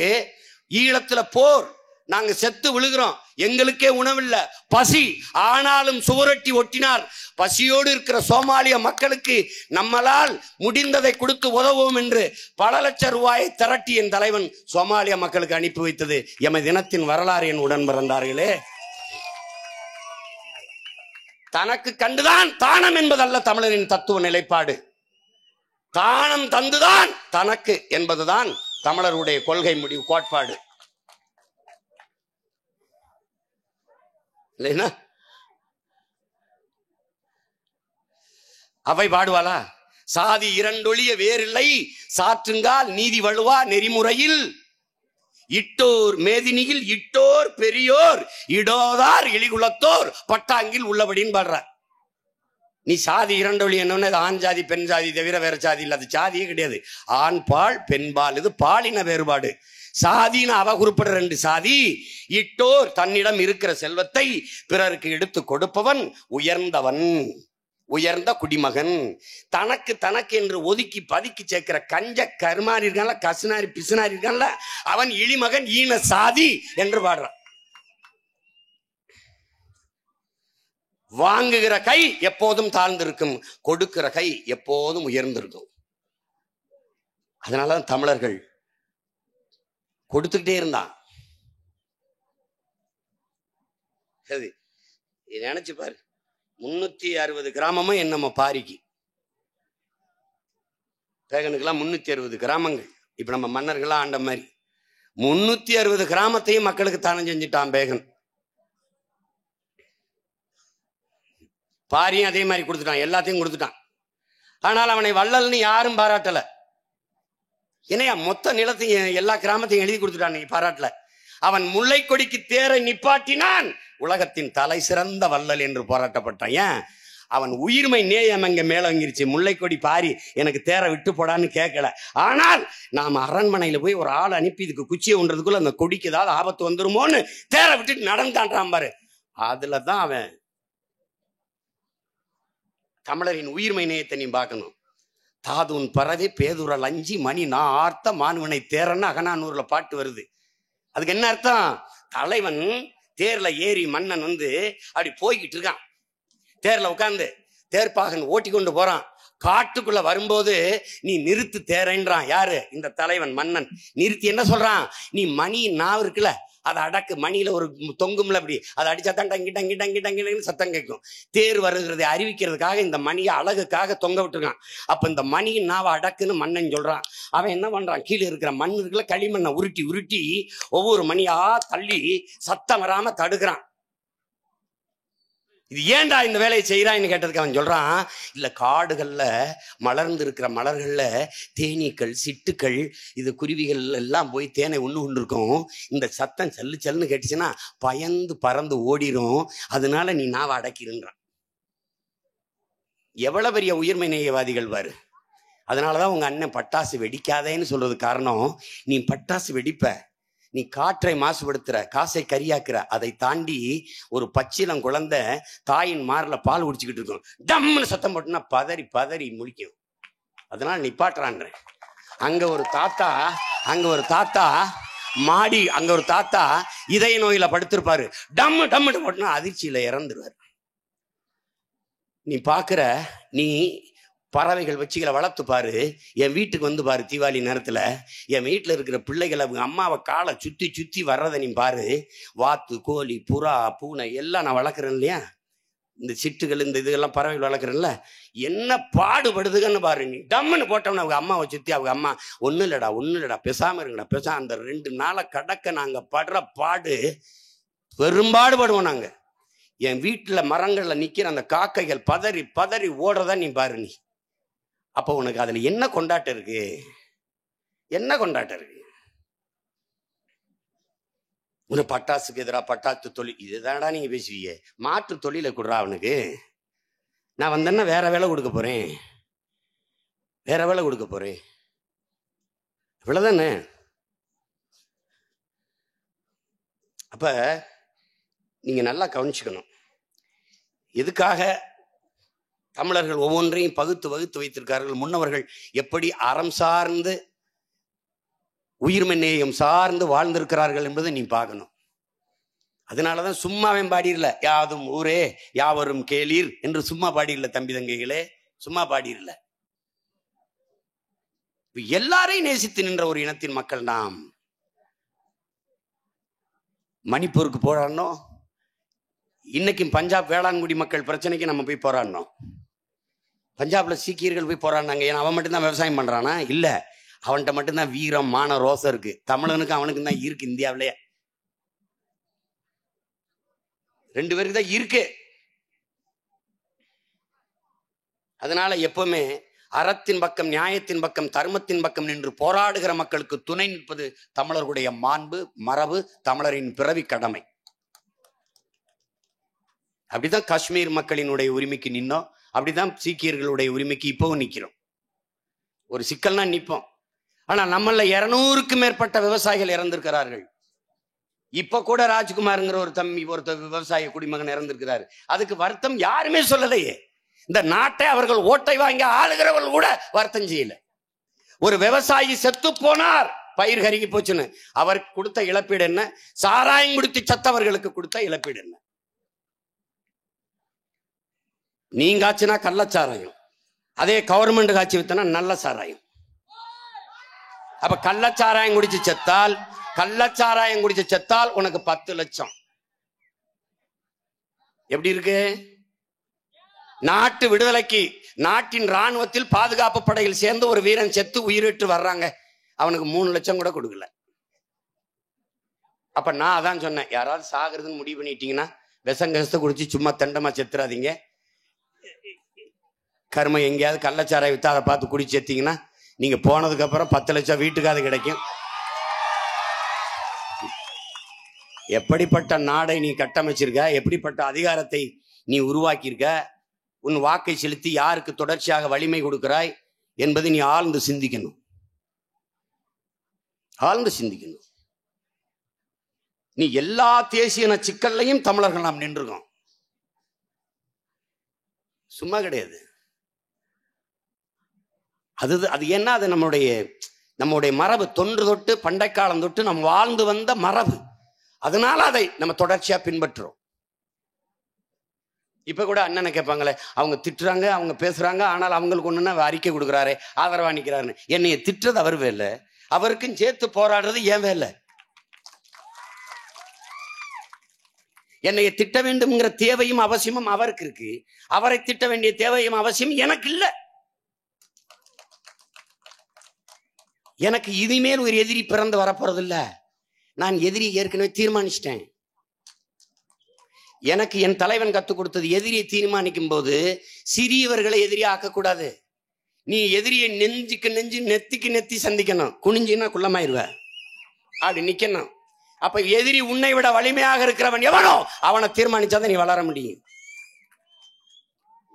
S1: ஈழத்துல போர், நாங்க செத்து விழுகிறோம், எங்களுக்கே உணவில்லை, பசி. ஆனாலும் சுவரொட்டி ஒட்டினார். பசியோடு இருக்கிற சோமாலிய மக்களுக்கு நம்மளால் முடிந்ததை கொடுத்து உதவும் என்று பல லட்சம் ரூபாயை திரட்டி என் தலைவன் சோமாலிய மக்களுக்கு அனுப்பி வைத்தது எமது தினத்தின் வரலாறு. என் உடன் பிறந்தார்களே, தனக்கு கண்டுதான் தானம் என்பதல்ல தமிழரின் தத்துவ நிலைப்பாடு. தானம் தந்துதான் தனக்கு என்பதுதான் தமிழருடைய கொள்கை முடிவு கோட்பாடு. இல்லைன்னா அவை பாடுவாளா? சாதி இரண்டொழிய வேறில்லை, சாற்றுங்கால் நீதி வழுவா நெறிமுறையில், இட்டோர் மேதினியில் இட்டோர் பெரியோர் இடோதார் இழிகுலத்தோர் பட்டாங்கில் உள்ளபடின்னு பாடுற. நீ சாதி இரண்டொழி என்னன்னு ஆண் ஜாதி பெண் ஜாதி தவிர வேற சாதி இல்லை, அது சாதியே கிடையாது. ஆண் பால் பெண் பால், இது பாலின வேறுபாடு. சாதின்னு அவ குறிப்பிட 2 சாதி. இட்டோர் தன்னிடம் இருக்கிற செல்வத்தை பிறருக்கு எடுத்து கொடுப்பவன் உயர்ந்தவன், உயர்ந்த குடிமகன். தனக்கு என்று ஒதுக்கி பதுக்கி சேர்க்கிற கஞ்ச கருமாறி இருக்கான்ல, கசுனாரி பிசுனாரி இருக்கான்ல, அவன் இழிமகன் ஈன சாதி என்று பாடுறான். வாங்குகிற கை எப்போதும் தாழ்ந்திருக்கும், கொடுக்கிற கை எப்போதும் உயர்ந்திருக்கும். அதனாலதான் தமிழர்கள் கொடுத்துக்கிட்டே இருந்தான். சரி, நினைச்சு பாரு, 360 கிராமமும் என்னமோ பாரிக்கு பேகனுக்கெல்லாம் 360 கிராமங்கள். இப்ப நம்ம மன்னர்கள்லாம் ஆண்ட மாதிரி 360 கிராமத்தையும் மக்களுக்கு தானம் செஞ்சுட்டான் பேகன். பாரியும் அதே மாதிரி கொடுத்துட்டான், எல்லாத்தையும் கொடுத்துட்டான். ஆனால் அவனை வள்ளல்னு யாரும் பாராட்டல. ஏனையா மொத்த நிலத்தையும் எல்லா கிராமத்தையும் எழுதி கொடுத்துட்டான், நீ பாராட்டல. அவன் முல்லை கொடிக்கு தேரை நிப்பாட்டினான், உலகத்தின் தலை சிறந்த வள்ளல் என்று போராட்டப்பட்டான். ஏன்? அவன் உயிர்மை நேயம் அங்க மேலங்கிருச்சு. முல்லை கொடி பாரி எனக்கு தேரை விட்டு போடான்னு கேட்கல. ஆனால் நாம அரண்மனையில போய் ஒரு ஆள் அனுப்பி இதுக்கு குச்சியை உண்றதுக்குள்ள அந்த கொடிக்கு ஏதாவது ஆபத்து வந்துருமோன்னு தேரை விட்டுட்டு நடந்தான்றான் பாரு. அதுலதான் அவன் தமிழரின் உயிர்மை நேயத்தை நீ பார்க்கணும். தாதுன் பறவை பேதுரல் அஞ்சி மணி நான் ஆர்த்த மானுவனை தேரன்னு அகநானூர்ல பாட்டு வருது. அதுக்கு என்ன அர்த்தம்? தலைவன் தேர்ல ஏறி மன்னன் வந்து அப்படி போய்கிட்டு இருக்கான். தேர்ல உட்கார்ந்து தேர்ப்பாகன் ஓட்டி கொண்டு போறான். காட்டுக்குள்ள வரும்போது நீ நிறுத்து தேரன்றான். யாரு? இந்த தலைவன் மன்னன். நிறுத்தி என்ன சொல்றான்? நீ மணி நாவு இருக்குல்ல, அதை அடக்கு. மணியில ஒரு தொங்கும்ல, அப்படி அதை அடிச்சா தான் டங்கி டங்கி டங்கி டங்கின்னு சத்தம் கேட்கும். தேர் வருகிறதை அறிவிக்கிறதுக்காக இந்த மணியை அழகுக்காக தொங்க விட்டுருக்கான். அப்ப இந்த மணியின் நாவை அடக்குன்னு மன்னன் சொல்றான். அவன் என்ன பண்றான்? கீழே இருக்கிற மண்ணுக்குள்ள களிமண்ணை உருட்டி உருட்டி ஒவ்வொரு மணியா தள்ளி சத்தம் வராம தடுக்கிறான். இது ஏன்டா இந்த வேலையை செய்யறான்னு கேட்டதுக்கு அவன் சொல்றான், இல்ல காடுகள்ல மலர்ந்து இருக்கிற மலர்கள்ல தேனீக்கள், சிட்டுக்கள், இது குருவிகள் எல்லாம் போய் தேனை கொண்டு இருக்கும். இந்த சத்தம் செல்லு செல்லுன்னு கேட்டுச்சுன்னா பயந்து பறந்து ஓடிரும். அதனால நீ நாவை அடக்கிருன்றான். எவ்வளவு பெரிய உயிர்மை நேயவாதிகள் பாரு. அதனாலதான் உங்க அண்ணன் பட்டாசு வெடிக்காதேன்னு சொல்றது காரணம். நீ பட்டாசு வெடிப்ப, நீ காற்றை மாசுபடுத்துற, காசை கரியாக்குற. அதை தாண்டி ஒரு பச்சிலம் குழந்தை தாயின் மார்ல பால் குடிச்சுக்கிட்டு இருக்கும், டம்னு சத்தம் போட்டுனா பதறி பதறி முழிக்கும். அதனால நிப்பாட்டுறான். அங்க ஒரு தாத்தா மாடி, அங்க ஒரு தாத்தா இதய நோயில படுத்திருப்பாரு, டம்மு டம்மு போட்டுனா அதிர்ச்சியில இறந்துருவாரு. நீ பாக்குற, நீ பறவைகள் வச்சுகளை வளர்த்து பாரு. என் வீட்டுக்கு வந்து பாரு, தீபாவளி நேரத்துல என் வீட்டுல இருக்கிற பிள்ளைகளை அவங்க அம்மாவை காலை சுத்தி சுத்தி வர்றதை நீ பாரு. வாத்து, கோழி, புறா, பூனை எல்லாம் நான் வளர்க்குறேன் இல்லையா, இந்த சிட்டுகள், இந்த இதெல்லாம் பறவைகள் வளர்க்குறேன்ல, என்ன பாடுபடுதுன்னு பாரு. நீ டம்முன்னு போட்டோம்னா அவங்க அம்மாவை சுத்தி, அவங்க அம்மா ஒன்றும் இல்லடா பேசாம இருங்கடா அந்த 2 நாளை கடக்க நாங்க படுற பாடு பெரும்பாடுபடுவோம் நாங்க. என் வீட்டுல மரங்கள்ல நிக்கிற அந்த காக்கைகள் பதறி பதறி ஓடுறதா நீ பாரு. நீ அப்ப உனக்கு அதுல என்ன கொண்டாட்டம் இருக்கு? என்ன கொண்டாட்டம் இருக்கு? உனக்கு பட்டாசுக்கு எதிராக பட்டாசு தொழில் இதுதான்டா நீங்க பேசுவீங்க. மாற்று தொழிலை கொடுறா அவனுக்கு. நான் வந்தேன்னா வேற வேலை கொடுக்க போறேன், இவ்வளவுதானே. அப்ப நீங்க நல்லா கவனிச்சுக்கணும், எதுக்காக தமிழர்கள் ஒவ்வொன்றையும் பகுத்து வகுத்து வைத்திருக்கார்கள். முன்னவர்கள் எப்படி அறம் சார்ந்து உயிர்மநேயம் சார்ந்து வாழ்ந்திருக்கிறார்கள் என்பதை நீ பார்க்கணும். அதனாலதான் சும்மாவே பாடிரல, யாதும் ஊரே யாவரும் கேளீர் என்று சும்மா பாடிரல தம்பி தங்கைகளே, சும்மா பாடிரல. எல்லாரையும் நேசித்து நின்ற ஒரு இனத்தின் மக்கள் நாம். மணிப்பூருக்கு போராடணும், இன்னைக்கும் பஞ்சாப் வேளாண்குடி மக்கள் பிரச்சனைக்கு நம்ம போய் போராடணும். பஞ்சாப்ல சீக்கியர்கள் போய் போராடினாங்க, ஏன்னா அவன் மட்டும்தான் விவசாயம் பண்றானா? இல்ல, அவன்கிட்ட மட்டும்தான் வீரம் மான ரோசம் இருக்கு. தமிழனுக்கு அவனுக்கு தான் இருக்கு. இந்தியாவிலே 2 பேருக்கு தான் இருக்கு. அதனால எப்பவுமே அறத்தின் பக்கம், நியாயத்தின் பக்கம், தர்மத்தின் பக்கம் நின்று போராடுகிற மக்களுக்கு துணை நிற்பது தமிழர்களுடைய மாண்பு, மரபு, தமிழரின் பிறவி கடமை. அப்படிதான் காஷ்மீர் மக்களினுடைய உரிமைக்கு நின்னோம், அப்படிதான் சீக்கியர்களுடைய உரிமைக்கு இப்பவும் நிக்கிறோம். ஒரு சிக்கல்னா நிற்போம். ஆனா நம்மள 200க்கும் மேற்பட்ட விவசாயிகள் இறந்திருக்கிறார்கள். இப்ப கூட ராஜ்குமார்ங்கிற ஒரு தம்பி, ஒரு விவசாய குடிமகன் இறந்திருக்கிறாரு. அதுக்கு வருத்தம் யாருமே சொல்லலையே. இந்த நாட்டை அவர்கள் ஓட்டை வாங்கி ஆளுகிறவர்கள் கூட வருத்தம் செய்யல. ஒரு விவசாயி செத்து போனார், பயிர் கருகி போச்சுன்னு, அவருக்கு கொடுத்த இழப்பீடு என்ன? சாராயம் குடித்து சத்தவர்களுக்கு கொடுத்த இழப்பீடு என்ன? நீங்க ஆச்சுன்னா கள்ளச்சாராயம், அதே கவர்மெண்ட் காட்சி வித்தனா நல்ல சாராயம். அப்ப கள்ளச்சாராயம் குடிச்சு செத்தால் உனக்கு 10 லட்சம். எப்படி இருக்கு? நாட்டு விடுதலைக்கு நாட்டின் ராணுவத்தில் பாதுகாப்பு படையில் சேர்ந்து ஒரு வீரன் செத்து உயிரிட்டு வர்றாங்க, அவனுக்கு 3 லட்சம் கூட கொடுக்கல. அப்ப நான் அதான் சொன்னேன், யாராவது சாகிறதுன்னு முடிவு பண்ணிட்டீங்கன்னா விஷங்கசத்தை குடிச்சு சும்மா தண்டமா செத்துறாதீங்க. கர்மம் எங்கேயாவது கள்ளச்சாராயம் வித்து அதை பார்த்து குடிச்சு செத்தீங்கன்னா நீங்க போனதுக்கு அப்புறம் 10 லட்சம் வீட்டுக்காவது கிடைக்கும். எப்படிப்பட்ட நாடை நீ கட்டமைச்சிருக்க, எப்படிப்பட்ட அதிகாரத்தை நீ உருவாக்கியிருக்க, உன் வாக்கை செலுத்தி யாருக்கு தொடர்ச்சியாக வலிமை கொடுக்கிறாய் என்பதை நீ ஆழ்ந்து சிந்திக்கணும். நீ எல்லா தேசிய சிக்கல்லையும் தமிழர்கள் நாம் நின்றுஇருக்கோம், சும்மா கிடையாது. அது என்ன? அது நம்முடைய மரபு, தொன்று தொட்டு பண்டை காலம் தொட்டு நம்ம வாழ்ந்து வந்த மரபு. அதனால அதை நம்ம தொடர்ச்சியா பின்பற்றுறோம். இப்ப கூட அண்ணனை கேட்பாங்களே, அவங்க திட்டுறாங்க, அவங்க பேசுறாங்க, ஆனால் அவங்களுக்கு ஒண்ணுன்னா அறிக்கை கொடுக்குறாரு, ஆதரவா நிக்கிறாருன்னு. என்னைய திட்டுறது அவர் வேலை, அவருக்கும் சேர்த்து போராடுறது ஏன் வேலை. என்னைய திட்ட வேண்டும்ங்கிற தேவையும் அவசியமும் அவருக்கு இருக்கு, அவரை திட்ட வேண்டிய தேவையும் அவசியம் எனக்கு இல்லை. எனக்கு இனிமேல் ஒரு எதிரி பிறந்து வரப்போறது இல்ல. நான் எதிரி ஏற்கனவே தீர்மானிச்சிட்டேன். எனக்கு என் தலைவன் கத்துக் கொடுத்தது, எதிரியை தீர்மானிக்கும் போது சிறியவர்களை எதிரியா ஆக்கக்கூடாது. நீ எதிரியை நெஞ்சுக்கு நெஞ்சு, நெத்திக்கு நெத்தி சந்திக்கணும். குனிஞ்சின்னா குள்ளமாயிருவ, அப்படி நிக்கணும். அப்ப எதிரி உன்னை விட வலிமையாக இருக்கிறவன் எவனோ அவனை தீர்மானிச்சாதான் நீ வளர முடியும்.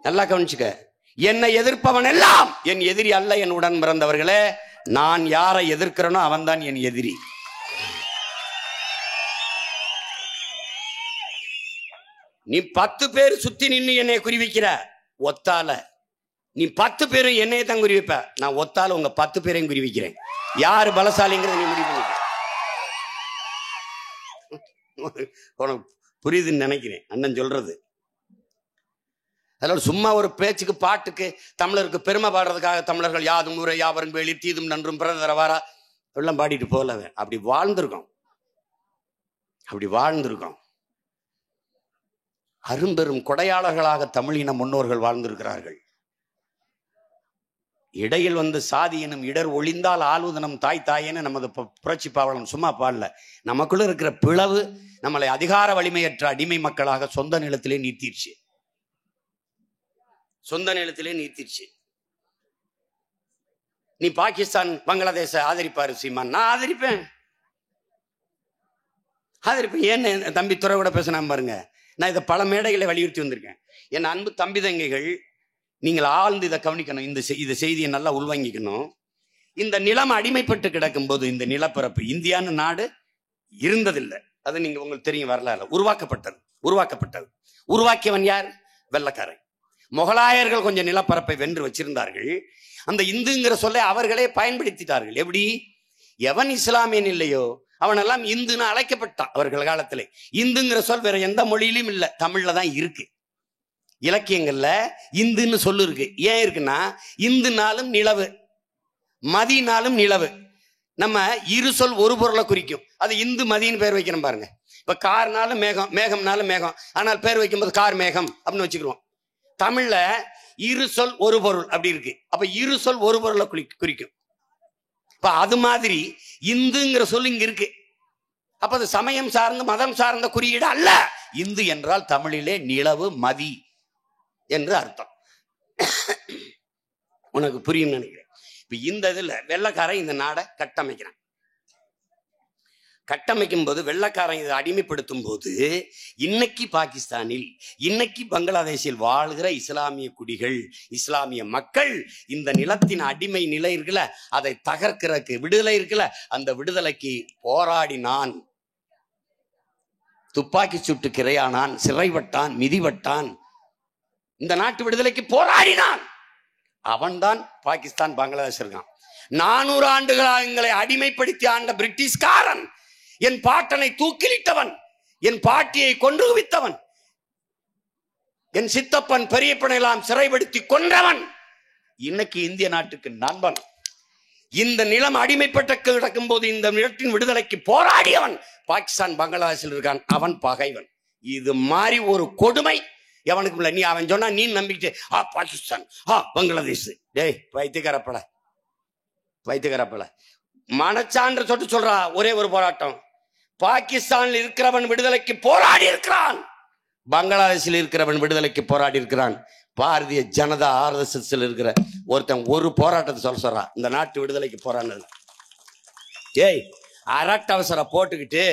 S1: நல்லா கவனிச்சுக்க, என்னை எதிர்ப்பவன் எல்லாம் என் எதிரி அல்ல. என் உடன் பிறந்தவர்களே, நான் யாரை எதிர்க்கிறேனோ அவன் தான் என் எதிரி. நீ 10 பேர் சுத்தி நின்று என்னை குறிவிக்கிற ஒத்தால, நீ 10 பேரும் என்னைய தான் குறிவிப்ப. நான் ஒத்தால உங்க 10 பேரையும் குறிவிக்கிறேன். யாரு பலசாலிங்கிறத நீ முடிவு பண்ணிக்க. உனக்கு புரியுதுன்னு நினைக்கிறேன் அண்ணன் சொல்றது. அதனால சும்மா ஒரு பேச்சுக்கு பாட்டுக்கு தமிழருக்கு பெருமை பாடுறதுக்காக தமிழர்கள் யாதும் ஊரை யாவரும் வேலி தீதும் நன்றும் பிறந்தரவாரா எல்லாம் பாடிட்டு போகல. அப்படி வாழ்ந்திருக்கோம். அரும்பெரும் கொடையாளர்களாக தமிழின முன்னோர்கள் வாழ்ந்திருக்கிறார்கள். இடையில் வந்து சாதி எனும் இடர் ஒளிந்தால் ஆளுதனம் தாய் தாயேன்னு நமது புரட்சி பாவலன் சும்மா பாடல. நமக்குள்ள இருக்கிற பிளவு நம்மளை அதிகார வலிமையற்ற அடிமை மக்களாக சொந்த நிலத்திலே நீத்திருச்சு. நீ பாகிஸ்தான் பங்களாதேச ஆதரிப்பாரு சீமான், நான் ஆதரிப்பேன். ஏன்னு தம்பி துறை கூட பேசினா பாருங்க. நான் இதை பல மேடைகளை வலியுறுத்தி வந்திருக்கேன். என் அன்பு தம்பி தங்கைகள், நீங்கள் ஆழ்ந்து இதை கவனிக்கணும். இந்த செய்தியை நல்லா உள்வாங்கிக்கணும். இந்த நிலம் அடிமைப்பட்டு கிடக்கும் போது இந்த நிலப்பரப்பு இந்தியான்னு நாடு இருந்ததில்லை. அது நீங்க உங்களுக்கு தெரியும், வரலாறு உருவாக்கப்பட்டது. உருவாக்கியவன் யார்? வெள்ளைக்காரன். முகலாயர்கள் கொஞ்சம் நிலப்பரப்பை வென்று வச்சிருந்தார்கள். அந்த இந்துங்கிற சொல்லை அவர்களே பயன்படுத்திட்டார்கள். எப்படி? எவன் இஸ்லாமியன் இல்லையோ அவனெல்லாம் இந்துன்னு அழைக்கப்பட்டான் அவர்கள் காலத்திலே. இந்துங்கிற சொல் வேற எந்த மொழியிலும் இல்லை, தமிழ்ல தான் இருக்கு. இலக்கியங்கள்ல இந்துன்னு சொல்லு இருக்கு. ஏன் இருக்குன்னா, இந்துனாலும் நிலவு, மதினாலும் நிலவு. நம்ம இரு சொல் ஒரு பொருளை குறிக்கும். அது இந்து மதின்னு பேர் வைக்கிறோம் பாருங்க. இப்ப கார்னாலும் மேகம், மேகம்னாலும் மேகம், ஆனால் பேர் வைக்கும்போது கார் மேகம் அப்படின்னு வச்சுக்கிறோம். தமிழ்ல இரு சொல் ஒரு பொருள் அப்படி இருக்கு. அப்ப இரு சொல் ஒரு பொருளை குறிக்கும். இப்ப அது மாதிரி இந்துங்கிற சொல் இங்க இருக்கு. அப்ப அது சமயம் சார்ந்த மதம் சார்ந்த குறியீடு அல்ல. இந்து என்றால் தமிழிலே நிலவு மதி என்று அர்த்தம். உனக்கு புரியும் நினைக்கிறேன். இப்ப இந்த இதுல வெள்ளைக்காரன் இந்த நாடை கட்டமைக்கும் போது, வெள்ளைக்காரன் இதை அடிமைப்படுத்தும் போது, இன்னைக்கு பாகிஸ்தானில், இன்னைக்கு பங்களாதேஷில் வாழ்கிற இஸ்லாமிய குடிகள், இஸ்லாமிய மக்கள் இந்த நிலத்தின் அடிமை நிலை இருக்குல்ல, அதை தகர்க்கிறதுக்கு விடுதலை இருக்குல்ல, அந்த விடுதலைக்கு போராடினான். துப்பாக்கி சுட்டு கிரையானான், சிறைப்பட்டான், மிதிப்பட்டான். இந்த நாட்டு விடுதலைக்கு போராடினான். அவன்தான் பாகிஸ்தான் பங்களாதேஷ் இருக்கான். 400 ஆண்டுகளாக எங்களை அடிமைப்படுத்தி ஆண்ட பிரிட்டிஷ்காரன், என் பாட்டனை தூக்கிலிட்டவன், என் பாட்டியை கொன்று குவித்தவன், என் சித்தப்பன் பெரியப்பனை எல்லாம் சிறைப்படுத்தி கொன்றவன் இன்னைக்கு இந்திய நாட்டுக்கு நண்பன். இந்த நிலம் அடிமைப்பட்ட கிடக்கும் போது இந்த நிலத்தின் விடுதலைக்கு போராடியவன் பாகிஸ்தான் பங்களாதேஷில் இருக்கான். அவன் பகைவன். இது மாதிரி ஒரு கொடுமை எவனுக்கு இல்லை. நீ அவன் சொன்னா நீ நம்பிக்கிட்டு பாகிஸ்தான் பங்களாதேஷ், டேய் வைத்தியக்காரப்பல மனச்சான்று சொட்டு சொல்றா. ஒரே ஒரு போராட்டம். பாகிஸ்தானில் இருக்கிறவன் விடுதலைக்கு போராடி இருக்கிறான், பங்களாதேஷில் இருக்கிறவன் விடுதலைக்கு போராடி இருக்கிறான். பாரதிய ஜனதா RSS இருக்கிற ஒருத்தன் ஒரு போராட்டத்தை சொல்றா இந்த நாட்டு விடுதலைக்கு போராடினது. ஏய், அரட்ட அவசர போட்டுக்கிட்டு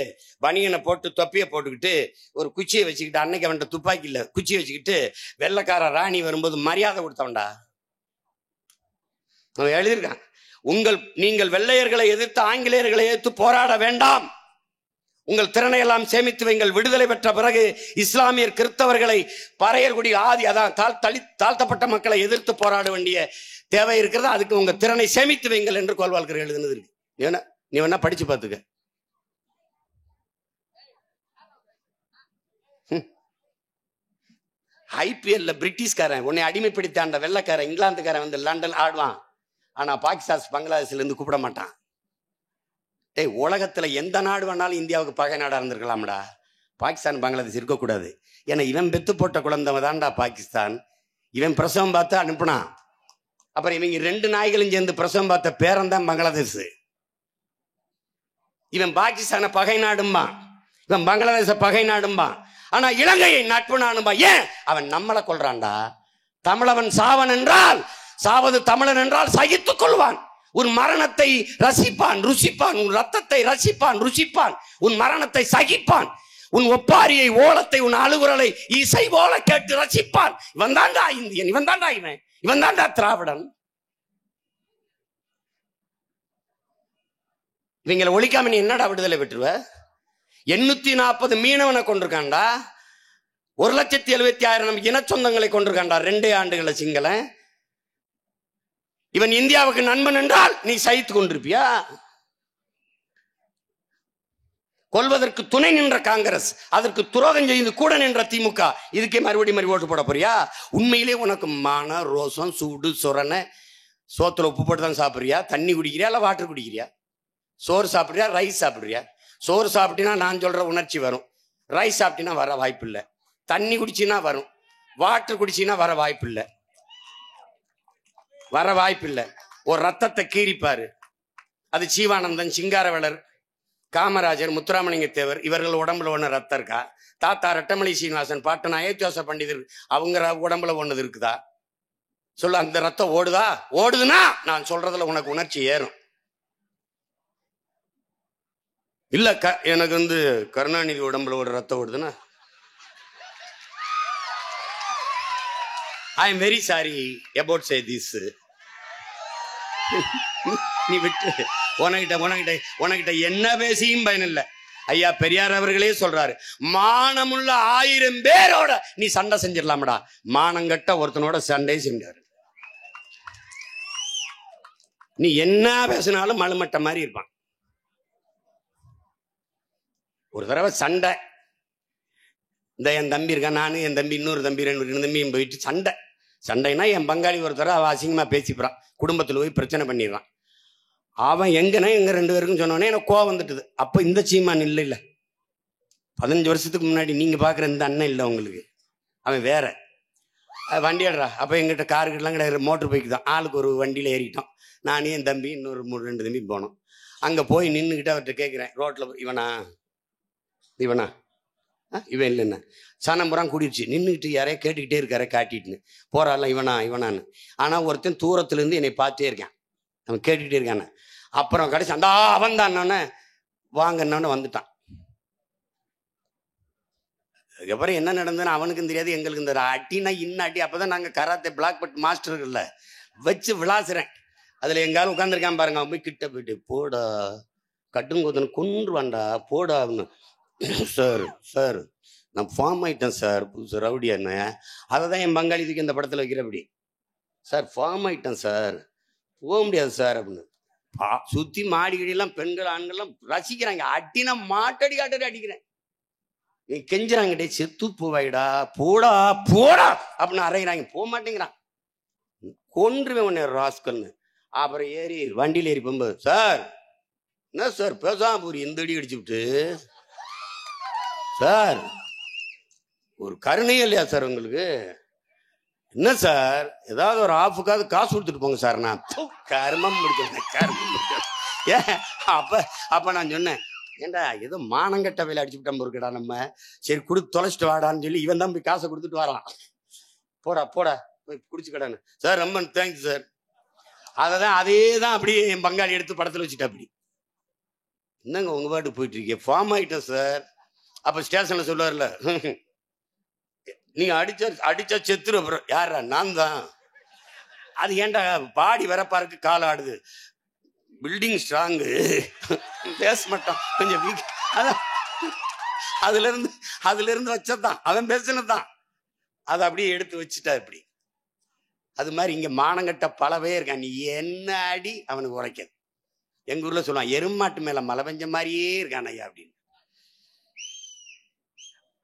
S1: பனியனை போட்டு தொப்பியை போட்டுக்கிட்டு ஒரு குச்சியை வச்சுக்கிட்டு, அன்னைக்கு அவன்கிட்ட துப்பாக்கி இல்ல, குச்சியை வச்சுக்கிட்டு வெள்ளைக்கார ராணி வரும்போது மரியாதை கொடுத்தவன்டா. அவன் எழுதியிருக்கான், நீங்கள் வெள்ளையர்களை எதிர்த்து ஆங்கிலேயர்களை எதிர்த்து போராட வேண்டாம், உங்கள் திறனை எல்லாம் சேமித்து வைங்கள். விடுதலை பெற்ற பிறகு இஸ்லாமியர் கிறிஸ்தவர்களை பறையர்குடி ஆதி அதான் தாழ்த்தப்பட்ட மக்களை எதிர்த்து போராட வேண்டிய தேவை இருக்கிறது, அதுக்கு உங்க திறனை சேமித்து வைங்கள் என்று கோல்வால்கர் எழுதுனது இருக்கு. நீ வேணா படிச்சு பார்த்துக்க. IPL பிரிட்டிஷ்காரன் உன்னை அடிமைப்படுத்தி ஆண்ட வெள்ளைக்காரன் இங்கிலாந்துக்காரன் வந்து லண்டன் ஆடுவான். ஆனா பாகிஸ்தான் பங்களாதேஷ்ல இருந்து கூப்பிட மாட்டான். டேய், உலகத்துல எந்த நாடு வேணாலும் இந்தியாவுக்கு பகை நாடா இருந்திருக்கலாம்டா, பாகிஸ்தான் பங்களாதேஷ் இருக்கக்கூடாது. ஏன்னா இவன் பெத்து போட்ட குழந்தை தான்டா பாகிஸ்தான். இவன் பிரசவம் பார்த்து அனுப்புனான். அப்புறம் இவங்க 2 நாய்களும் சேர்ந்து பிரசவம் பார்த்த பேரன் தான் பங்களாதேஷ். இவன் பாகிஸ்தான பகை நாடும்பா, இவன் பங்களாதேஷ பகை நாடும்பா. ஆனா இலங்கையை நட்பு நாடும்பா. ஏன்? அவன் நம்மளை கொள்றான்டா. தமிழவன் சாவன் என்றால், சாவது தமிழன் என்றால் சகித்துக் கொள்வான். உன் மரணத்தை ரசிப்பான், ருசிப்பான். உன் ரத்தத்தை ரசிப்பான், ருசிப்பான். உன் மரணத்தை சகிப்பான். உன் ஒப்பாரியை, ஓலத்தை, உன் அழுகுரலை இசை போல கேட்டு ரசிப்பான். இவன் தாண்டா இந்தியன், இவன் தாண்டா இவன் தாண்டா திராவிடன். இவங்களை ஒழிக்காம நீ என்னடா விடுதலை பெற்றுவ? 840 மீனவனை கொண்டிருக்கான்டா. 1,70,000 இன சொந்தங்களை கொண்டிருக்காண்டா 2 ஆண்டுகள சிங்கள. இவன் இந்தியாவுக்கு நண்பன் என்றால் நீ சகித்து கொண்டிருப்பியா? கொல்வதற்கு துணை நின்ற காங்கிரஸ், அதற்கு துரோகம் செய்து கூட நின்ற திமுக, இதுக்கே மறுபடியும் ஓட்டு போட போறியா? உண்மையிலே உனக்கு மான ரோசம் சூடு சொரணை, சோத்துல உப்பு போட்டு தான் சாப்பிடுறியா? தண்ணி குடிக்கிறியா இல்ல வாட்டர் குடிக்கிறியா? சோறு சாப்பிடுறியா ரைஸ் சாப்பிடுறியா? சோறு சாப்பிட்டினா நான் சொல்ற உணர்ச்சி வரும், ரைஸ் சாப்பிட்டினா வர வாய்ப்பு இல்லை. தண்ணி குடிச்சினா வரும், வாட்டர் குடிச்சினா வர வாய்ப்பு இல்லை. வர வாய்ப்பு இல்லை. ஒரு ரத்தத்தை கீறிப்பாரு. அது ஜீவானந்தன், சிங்காரவேலர், காமராஜர், முத்துராமலிங்க தேவர் இவர்கள் உடம்புல ஒண்ணு ரத்தம் இருக்கா? தாத்தா ரெட்டமலை சீனிவாசன், பாட்டன் அயோத்தியாச பண்டிதர் அவங்க உடம்புல ஒண்ணு இருக்குதா? சொல்ல. அந்த ரத்தம் ஓடுதா? ஓடுதுன்னா நான் சொல்றதுல உனக்கு உணர்ச்சி ஏறும். இல்ல எனக்கு கருணாநிதி உடம்புல ஒரு ரத்தம் ஓடுதுன்னா I am very sorry about say this. நீ விட்டு உனகிட்ட என்ன பேசியும் பயனில்லை. ஐயா பெரியார் அவர்களே சொல்றாரு, மானமுள்ள 1000 பேரோட நீ சண்டை செஞ்சிடலாமடா, மானங்கட்ட ஒருத்தனோட சண்டை செஞ்சாரு. நீ என்ன பேசினாலும் மழுமட்ட மாதிரி இருப்பான். ஒரு தடவை சண்டை, இந்த என் தம்பி இருக்கான், நானு என் தம்பி இன்னொரு தம்பி 2 தம்பியும் போயிட்டு சண்டைனா என் பங்காளி ஒருத்தர அவன் அசிங்கமா பேசிப்பான், குடும்பத்தில் போய் பிரச்சனை பண்ணிடுறான். அவன் எங்க 2 பேருக்கும் சொன்னோன்னே எனக்கு கோவம் வந்துட்டுது. அப்ப இந்த சீமான் இல்லை 15 வருஷத்துக்கு முன்னாடி நீங்க பாக்குற இந்த அண்ணன் இல்லை உங்களுக்கு, அவன் வேற. வண்டி ஆடுறா. அப்ப எங்கிட்ட காருக்கெல்லாம் கிடையாது, மோட்டர் பைக்கு தான். ஆளுக்கு ஒரு வண்டியில ஏறிட்டோம். நானே என் தம்பி இன்னொரு 2 தம்பி போனோம். அங்க போய் நின்றுக்கிட்டு அவர்கிட்ட கேட்கிறேன், ரோட்ல இவனா இவன் இல்லைன்னா சனம்புறம் கூடிடுச்சு. நின்றுக்கிட்டு யாரையா கேட்டுக்கிட்டே இருக்கார காட்டிட்டுன்னு போறாள், இவனான்னு. ஆனா ஒருத்தன் தூரத்துல இருந்து என்னை பார்த்தே இருக்கான், அவன் கேட்டுக்கிட்டே இருக்கான. அப்புறம் கடைசி அந்த அவன் தான் வாங்கன்னு வந்துட்டான். அதுக்கப்புறம் என்ன நடந்ததுன்னு அவனுக்கும் தெரியாது, எங்களுக்கு இந்த அட்டினா அட்டி. அப்பதான் நாங்க கராத்தே பிளாக் பெல்ட் மாஸ்டர்கள்ல வச்சு விளாசுறேன். அதுல எங்காலும் உட்காந்துருக்கான் பாருங்க, அவன் போய் கிட்ட போயிட்டு போடா கட்டுங்கோத்தனை கொன்றுவான்டா போடா அப்படின்னு. சார் நான் ஃபார்ம் ஆயிட்டேன் சார், புதுசு ரவுடியா என்ன. அதை தான் என் பங்காளி இதுக்கு இந்த படத்தில் வைக்கிறபடி, சார் ஃபார்ம் ஆயிட்டேன் சார், போக முடியாது சார் அப்படின்னு. சுத்தி மாடிக்கடியெல்லாம் பெண்கள் ஆண்கள்லாம் ரசிக்கிறாங்க. அட்டினா மாட்டடி அடிக்கிறேன். நீ கெஞ்சுறாங்க, செத்து போவாயிடா போடா அப்படின்னு அரைகிறாங்க. போக மாட்டேங்கிறான். கொன்றுவேன் உன்னை ராஸ்கல்னு. அப்புறம் ஏறி வண்டியில் ஏறி போகும்போது, சார் என்ன சார் பேசாம ஒரு எந்த அடி அடிச்சு விட்டு சார், ஒரு கருணையே இல்லையா சார் உங்களுக்கு? என்ன சார் ஏதாவது ஒரு ஆஃபுக்காவது காசு கொடுத்துட்டு போங்க சார். நான் கர்மம் முடிக்கிறேன். ஏன் அப்ப நான் சொன்னேன், ஏண்டா ஏதோ மானங்கட்ட வேலை அடிச்சு விட்டோம் இருக்கடா நம்ம, சரி கொடுத்து தொலைச்சிட்டு வாடான்னு சொல்லி இவன் தான் போய் காசை கொடுத்துட்டு வரான். போடா போய் குடிச்சுக்கடான்னு. சார் ரொம்ப தேங்க்ஸ் சார். அதே தான் அப்படியே என் பங்காளி எடுத்து படத்தில் வச்சுட்டா. அப்படி என்னங்க உங்க பாட்டு போயிட்டு இருக்கீங்க, ஃபார்ம் ஆயிட்டேன் சார். அப்ப ஸ்டேஷன்ல சொல்லுவார்ல, நீங்க அடிச்சா செத்துரு. அப்புறம் யாரா? நான் தான். அது ஏன்டா பாடி வரப்பாருக்கு கால் ஆடுது, பில்டிங் ஸ்ட்ராங்கு, பேச மாட்டான் கொஞ்சம் வீக். அதான் அதுல இருந்து வச்சதான், அவன் பேசினதான், அதை அப்படியே எடுத்து வச்சுட்டா. இப்படி அது மாதிரி இங்க மானங்கட்ட பலவே இருக்கான். நீ என்ன அடி அவனுக்கு உரைக்காது. எங்க ஊர்ல சொல்லுவான், எருமாட்டு மேல மழை பெஞ்ச மாதிரியே இருக்கான் ஐயா அப்படின்னு.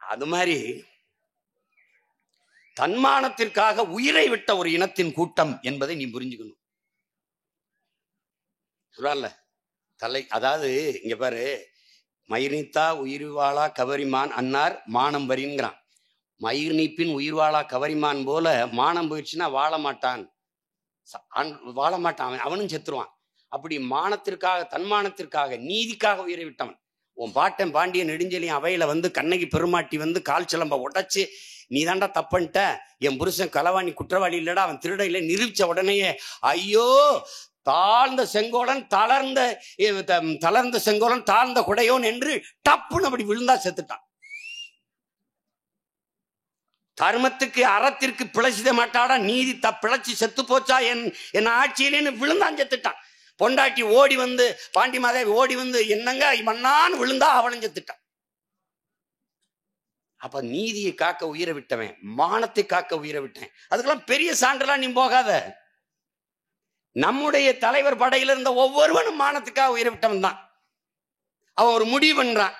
S1: அது மாதிரி தன்மானத்திற்காக உயிரை விட்ட ஒரு இனத்தின் கூட்டம் என்பதை நீ புரிஞ்சுக்கணும். சொல்ல தலை, அதாவது இங்க பாரு, மயிர் நீத்தா உயிர் வாழா கவரிமான் அன்னார் மானம் வரிங்கிறான். மயிர் நீப்பின் உயிர் வாழா கவரிமான் போல மானம் போயிடுச்சுன்னா வாழ மாட்டான், அவனும் செத்துருவான். அப்படி மானத்திற்காக, தன்மானத்திற்காக, நீதிக்காக உயிரை விட்டவன். உன் பாட்டன் பாண்டியன் நெடுஞ்செலியன் அவையில கண்ணகி பெருமாட்டி கால் சிலம்ப உடைச்சு, நீ தாண்டா தப்பன்ட்ட, என் புருஷன் களவாணி குற்றவாளி இல்லடா, அவன் திருட இல்லை நிரூபிச்ச உடனேயே ஐயோ தாழ்ந்த செங்கோலன் தளர்ந்த செங்கோலன் தாழ்ந்த குடையோன் என்று டப்புன்னு அப்படி விழுந்தா செத்துட்டான். தர்மத்துக்கு அறத்திற்கு பிழைச்சிட மாட்டாடா, நீதி பிழைச்சி செத்து போச்சா என் ஆட்சியிலேன்னு விழுந்தான், செத்துட்டான். பொண்டாட்டி ஓடி பாண்டி மாதேவி ஓடி என்னங்க மண்ணான்னு விழுந்தா அவளும் செத்துட்டான். அப்ப நீதியை காக்க உயிரை விட்டவன், மானத்தை காக்க உயிரை விட்டேன். அதுக்கெல்லாம் பெரிய சான்றெல்லாம் நீ போகாத. நம்முடைய தலைவர் படையில இருந்த ஒவ்வொருவனும் மானத்துக்காக உயிரை விட்டவன் தான். அவன் ஒரு முடிவு பண்றான்.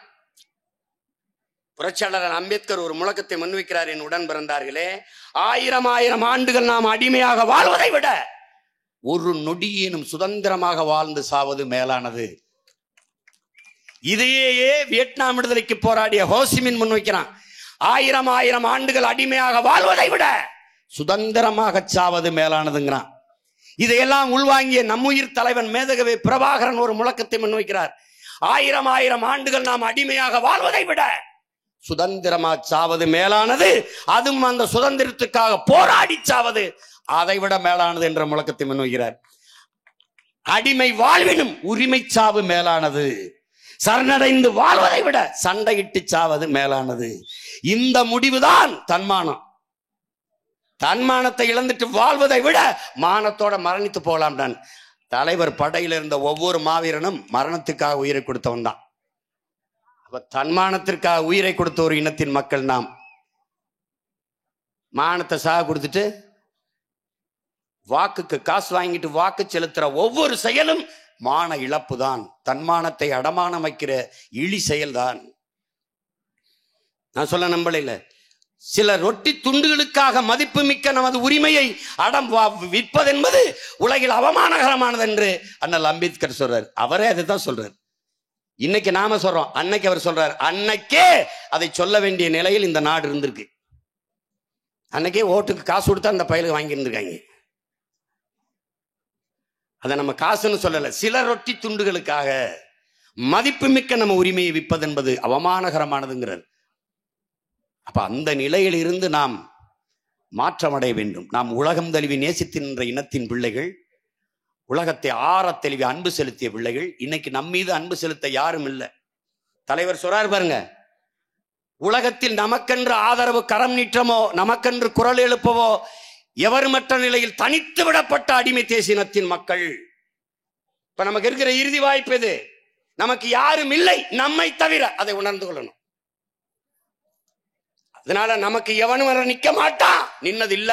S1: புரட்சியாளர் அம்பேத்கர் ஒரு முழக்கத்தை முன்வைக்கிறார். என் உடன் பிறந்தார்களே, 1000 ஆண்டுகள் நாம் அடிமையாக வாழ்வதை விட ஒரு நொடியேனும் சுதந்திரமாக வாழ்ந்து சாவது மேலானது. இதையே வியட்நாம் விடுதலைக்கு போராடிய ஹோசிமின் முன்வைக்கிறான். 1000 ஆண்டுகள் அடிமையாக வாழ்வதை விட சுதந்திரமாக சாவது மேலானதுங்கிறான். இதையெல்லாம் உள்வாங்கிய நம்முயிர் தலைவன் மேதகவி பிரபாகரன் ஒரு முழக்கத்தை முன்வைக்கிறார். 1000 ஆண்டுகள் நாம் அடிமையாக வாழ்வதை விட சுதந்திரமா சாவது மேலானது, அதுவும் அந்த சுதந்திரத்துக்காக போராடி சாவது அதை விட மேலானது என்ற முழக்கத்தை முன்வைக்கிறார். அடிமை வாழ்வினும் உரிமை சாவு மேலானது, சரணடைந்து வாழ்வதை விட சண்டையிட்டு சாவது மேலானது. இந்த முடிவுதான் தன்மானம். தன்மானத்தை இழந்துட்டு வாழ்வதை விட மானத்தோட மரணித்து போகலாம். நான் தலைவர் படையில் இருந்த ஒவ்வொரு மாவீரனும் மரணத்துக்காக உயிரை கொடுத்தவன் தான். அப்ப தன்மானத்திற்காக உயிரை கொடுத்த ஒரு இனத்தின் மக்கள் நாம். மானத்தை சாக கொடுத்துட்டு வாக்குக்கு காசு வாங்கிட்டு வாக்கு செலுத்துற ஒவ்வொரு செயலும் மான இழப்பு தான். தன்மானத்தை அடமானம் வைக்கிற இழி செயல்தான். நான் சொல்ல நம்பல. சில ரொட்டி துண்டுகளுக்காக மதிப்புமிக்க நமது உரிமையை விற்பதென்பது உலகில் அவமானகரமானது என்று அண்ணல் அம்பேத்கர் சொல்றார். அவரே அதுதான் சொல்றார். இன்னைக்கு நாம சொல்றோம், அன்னைக்கு அவர் சொல்றார். அன்னைக்கே அதை சொல்ல வேண்டிய நிலையில் இந்த நாடு இருந்திருக்கு. அன்னைக்கே ஓட்டுக்கு காசு கொடுத்தா அந்த பயலுக்கு வாங்கி இருந்திருக்காங்க. அதை நம்ம காசுன்னு சொல்லல. சில ரொட்டி துண்டுகளுக்காக மதிப்புமிக்க நம்ம உரிமையை விற்பது என்பது அவமானகரமானதுங்கிறார். அப்ப அந்த நிலையில் இருந்து நாம் மாற்றமடைய வேண்டும். நாம் உலகம் தழுவி நேசித்தின்ற இனத்தின் பிள்ளைகள், உலகத்தை ஆற தெளிவி அன்பு செலுத்திய பிள்ளைகள். இன்னைக்கு நம் மீது அன்பு செலுத்த யாரும் இல்லை. தலைவர் சொல்றார் பாருங்க, உலகத்தில் நமக்கென்று ஆதரவு கரம் நீட்டமோ, நமக்கென்று குரல் எழுப்பவோ எவருமற்ற நிலையில் தனித்து விடப்பட்ட அடிமை தேசினத்தின் மக்கள். இப்ப நமக்கு இருக்கிற இறுதி வாய்ப்பு எது? நமக்கு யாரும் இல்லை நம்மை தவிர. அதை உணர்ந்து கொள்ளணும். அதனால நமக்கு எவனும் வர நிக்க மாட்டான், நின்னது இல்ல.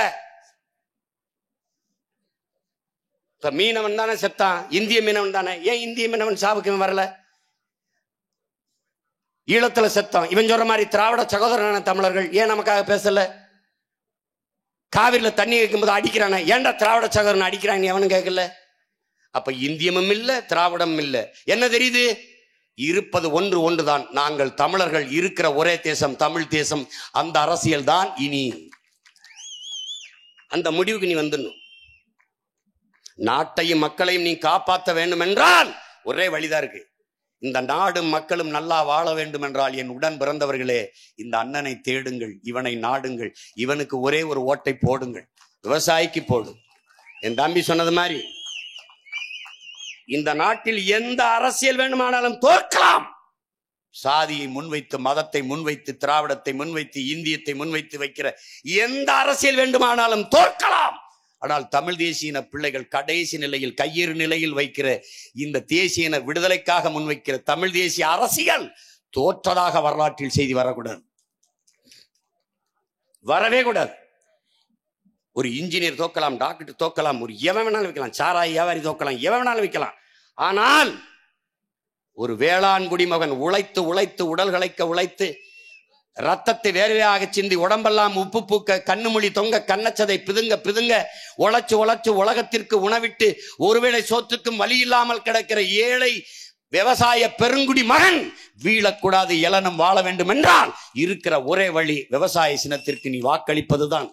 S1: இப்ப மீனவன் தானே செத்தான், இந்திய மீனவன் தானே. ஏன் இந்திய மீனவன் சாவுக்கு வரல? ஈழத்துல செத்தான். இவன் சொல்ற மாதிரி திராவிட சகோதரனான தமிழர்கள் ஏன் நமக்காக பேசல? காவிரியில தண்ணி வைக்கும்போது அடிக்கிறான, ஏன்டா திராவிட சகோதரன் அடிக்கிறாங்க எவனும் கேட்கல. அப்ப இந்தியமும் இல்ல, திராவிடமும் இல்ல. என்ன தெரியுது? இருப்பது ஒன்றுதான். நாங்கள் தமிழர்கள் இருக்கிற ஒரே தேசம் தமிழ் தேசம். அந்த அரசியல் தான் இனி. அந்த முடிவுக்கு நீ வந்துடணும். நாட்டையும் மக்களையும் நீ காப்பாற்ற வேண்டும் என்றால் ஒரே வழிதான் இருக்கு. இந்த நாடும் மக்களும் நல்லா வாழ வேண்டும் என்றால் என் உடன் பிறந்தவர்களே, இந்த அண்ணனை தேடுங்கள், இவனை நாடுங்கள், இவனுக்கு ஒரே ஒரு ஓட்டை போடுங்கள். விவசாயிக்கு போடும். என் தம்பி சொன்னது மாதிரி இந்த நாட்டில் எந்த அரசியல் வேண்டுமானாலும் தோற்கலாம். சாதியை முன்வைத்து, மதத்தை முன்வைத்து, திராவிடத்தை முன்வைத்து, இந்தியத்தை முன்வைத்து வைக்கிற எந்த அரசியல் வேண்டுமானாலும் தோற்கலாம். ஆனால் தமிழ் தேசிய பிள்ளைகள் கடைசி நிலையில் கையேறு நிலையில் வைக்கிற இந்த தேசிய விடுதலைக்காக முன்வைக்கிற தமிழ் தேசிய அரசியல் தோற்றதாக வரலாற்றில் செய்தி வரக்கூடாது, வரவே கூடாது. ஒரு இன்ஜினியர் தோக்கலாம், டாக்டர் தோக்கலாம், ஒரு எவன் வேணாலும் வைக்கலாம், சாராய் வியாபாரி தோக்கலாம், எவன் வேணாலும் வைக்கலாம். ஆனால் ஒரு வேளாண் குடிமகன் உழைத்து உழைத்து உடல் களைக்க உழைத்து ரத்தத்தை வேர்வையாக சிந்தி உடம்பெல்லாம் உப்பு பூக்க கண்ணுமொழி தொங்க கண்ணச்சதை பிதுங்க பிதுங்க உழைச்சு உழைச்சு உலகத்திற்கு உணவிட்டு ஒருவேளை சோத்துக்கும் வழி இல்லாமல் கிடக்கிற ஏழை விவசாய பெருங்குடி மகன் வீழக்கூடாது, இளனம் வாழ வேண்டும் என்றால் இருக்கிற ஒரே வழி விவசாய சினத்திற்கு நீ வாக்களிப்பதுதான்.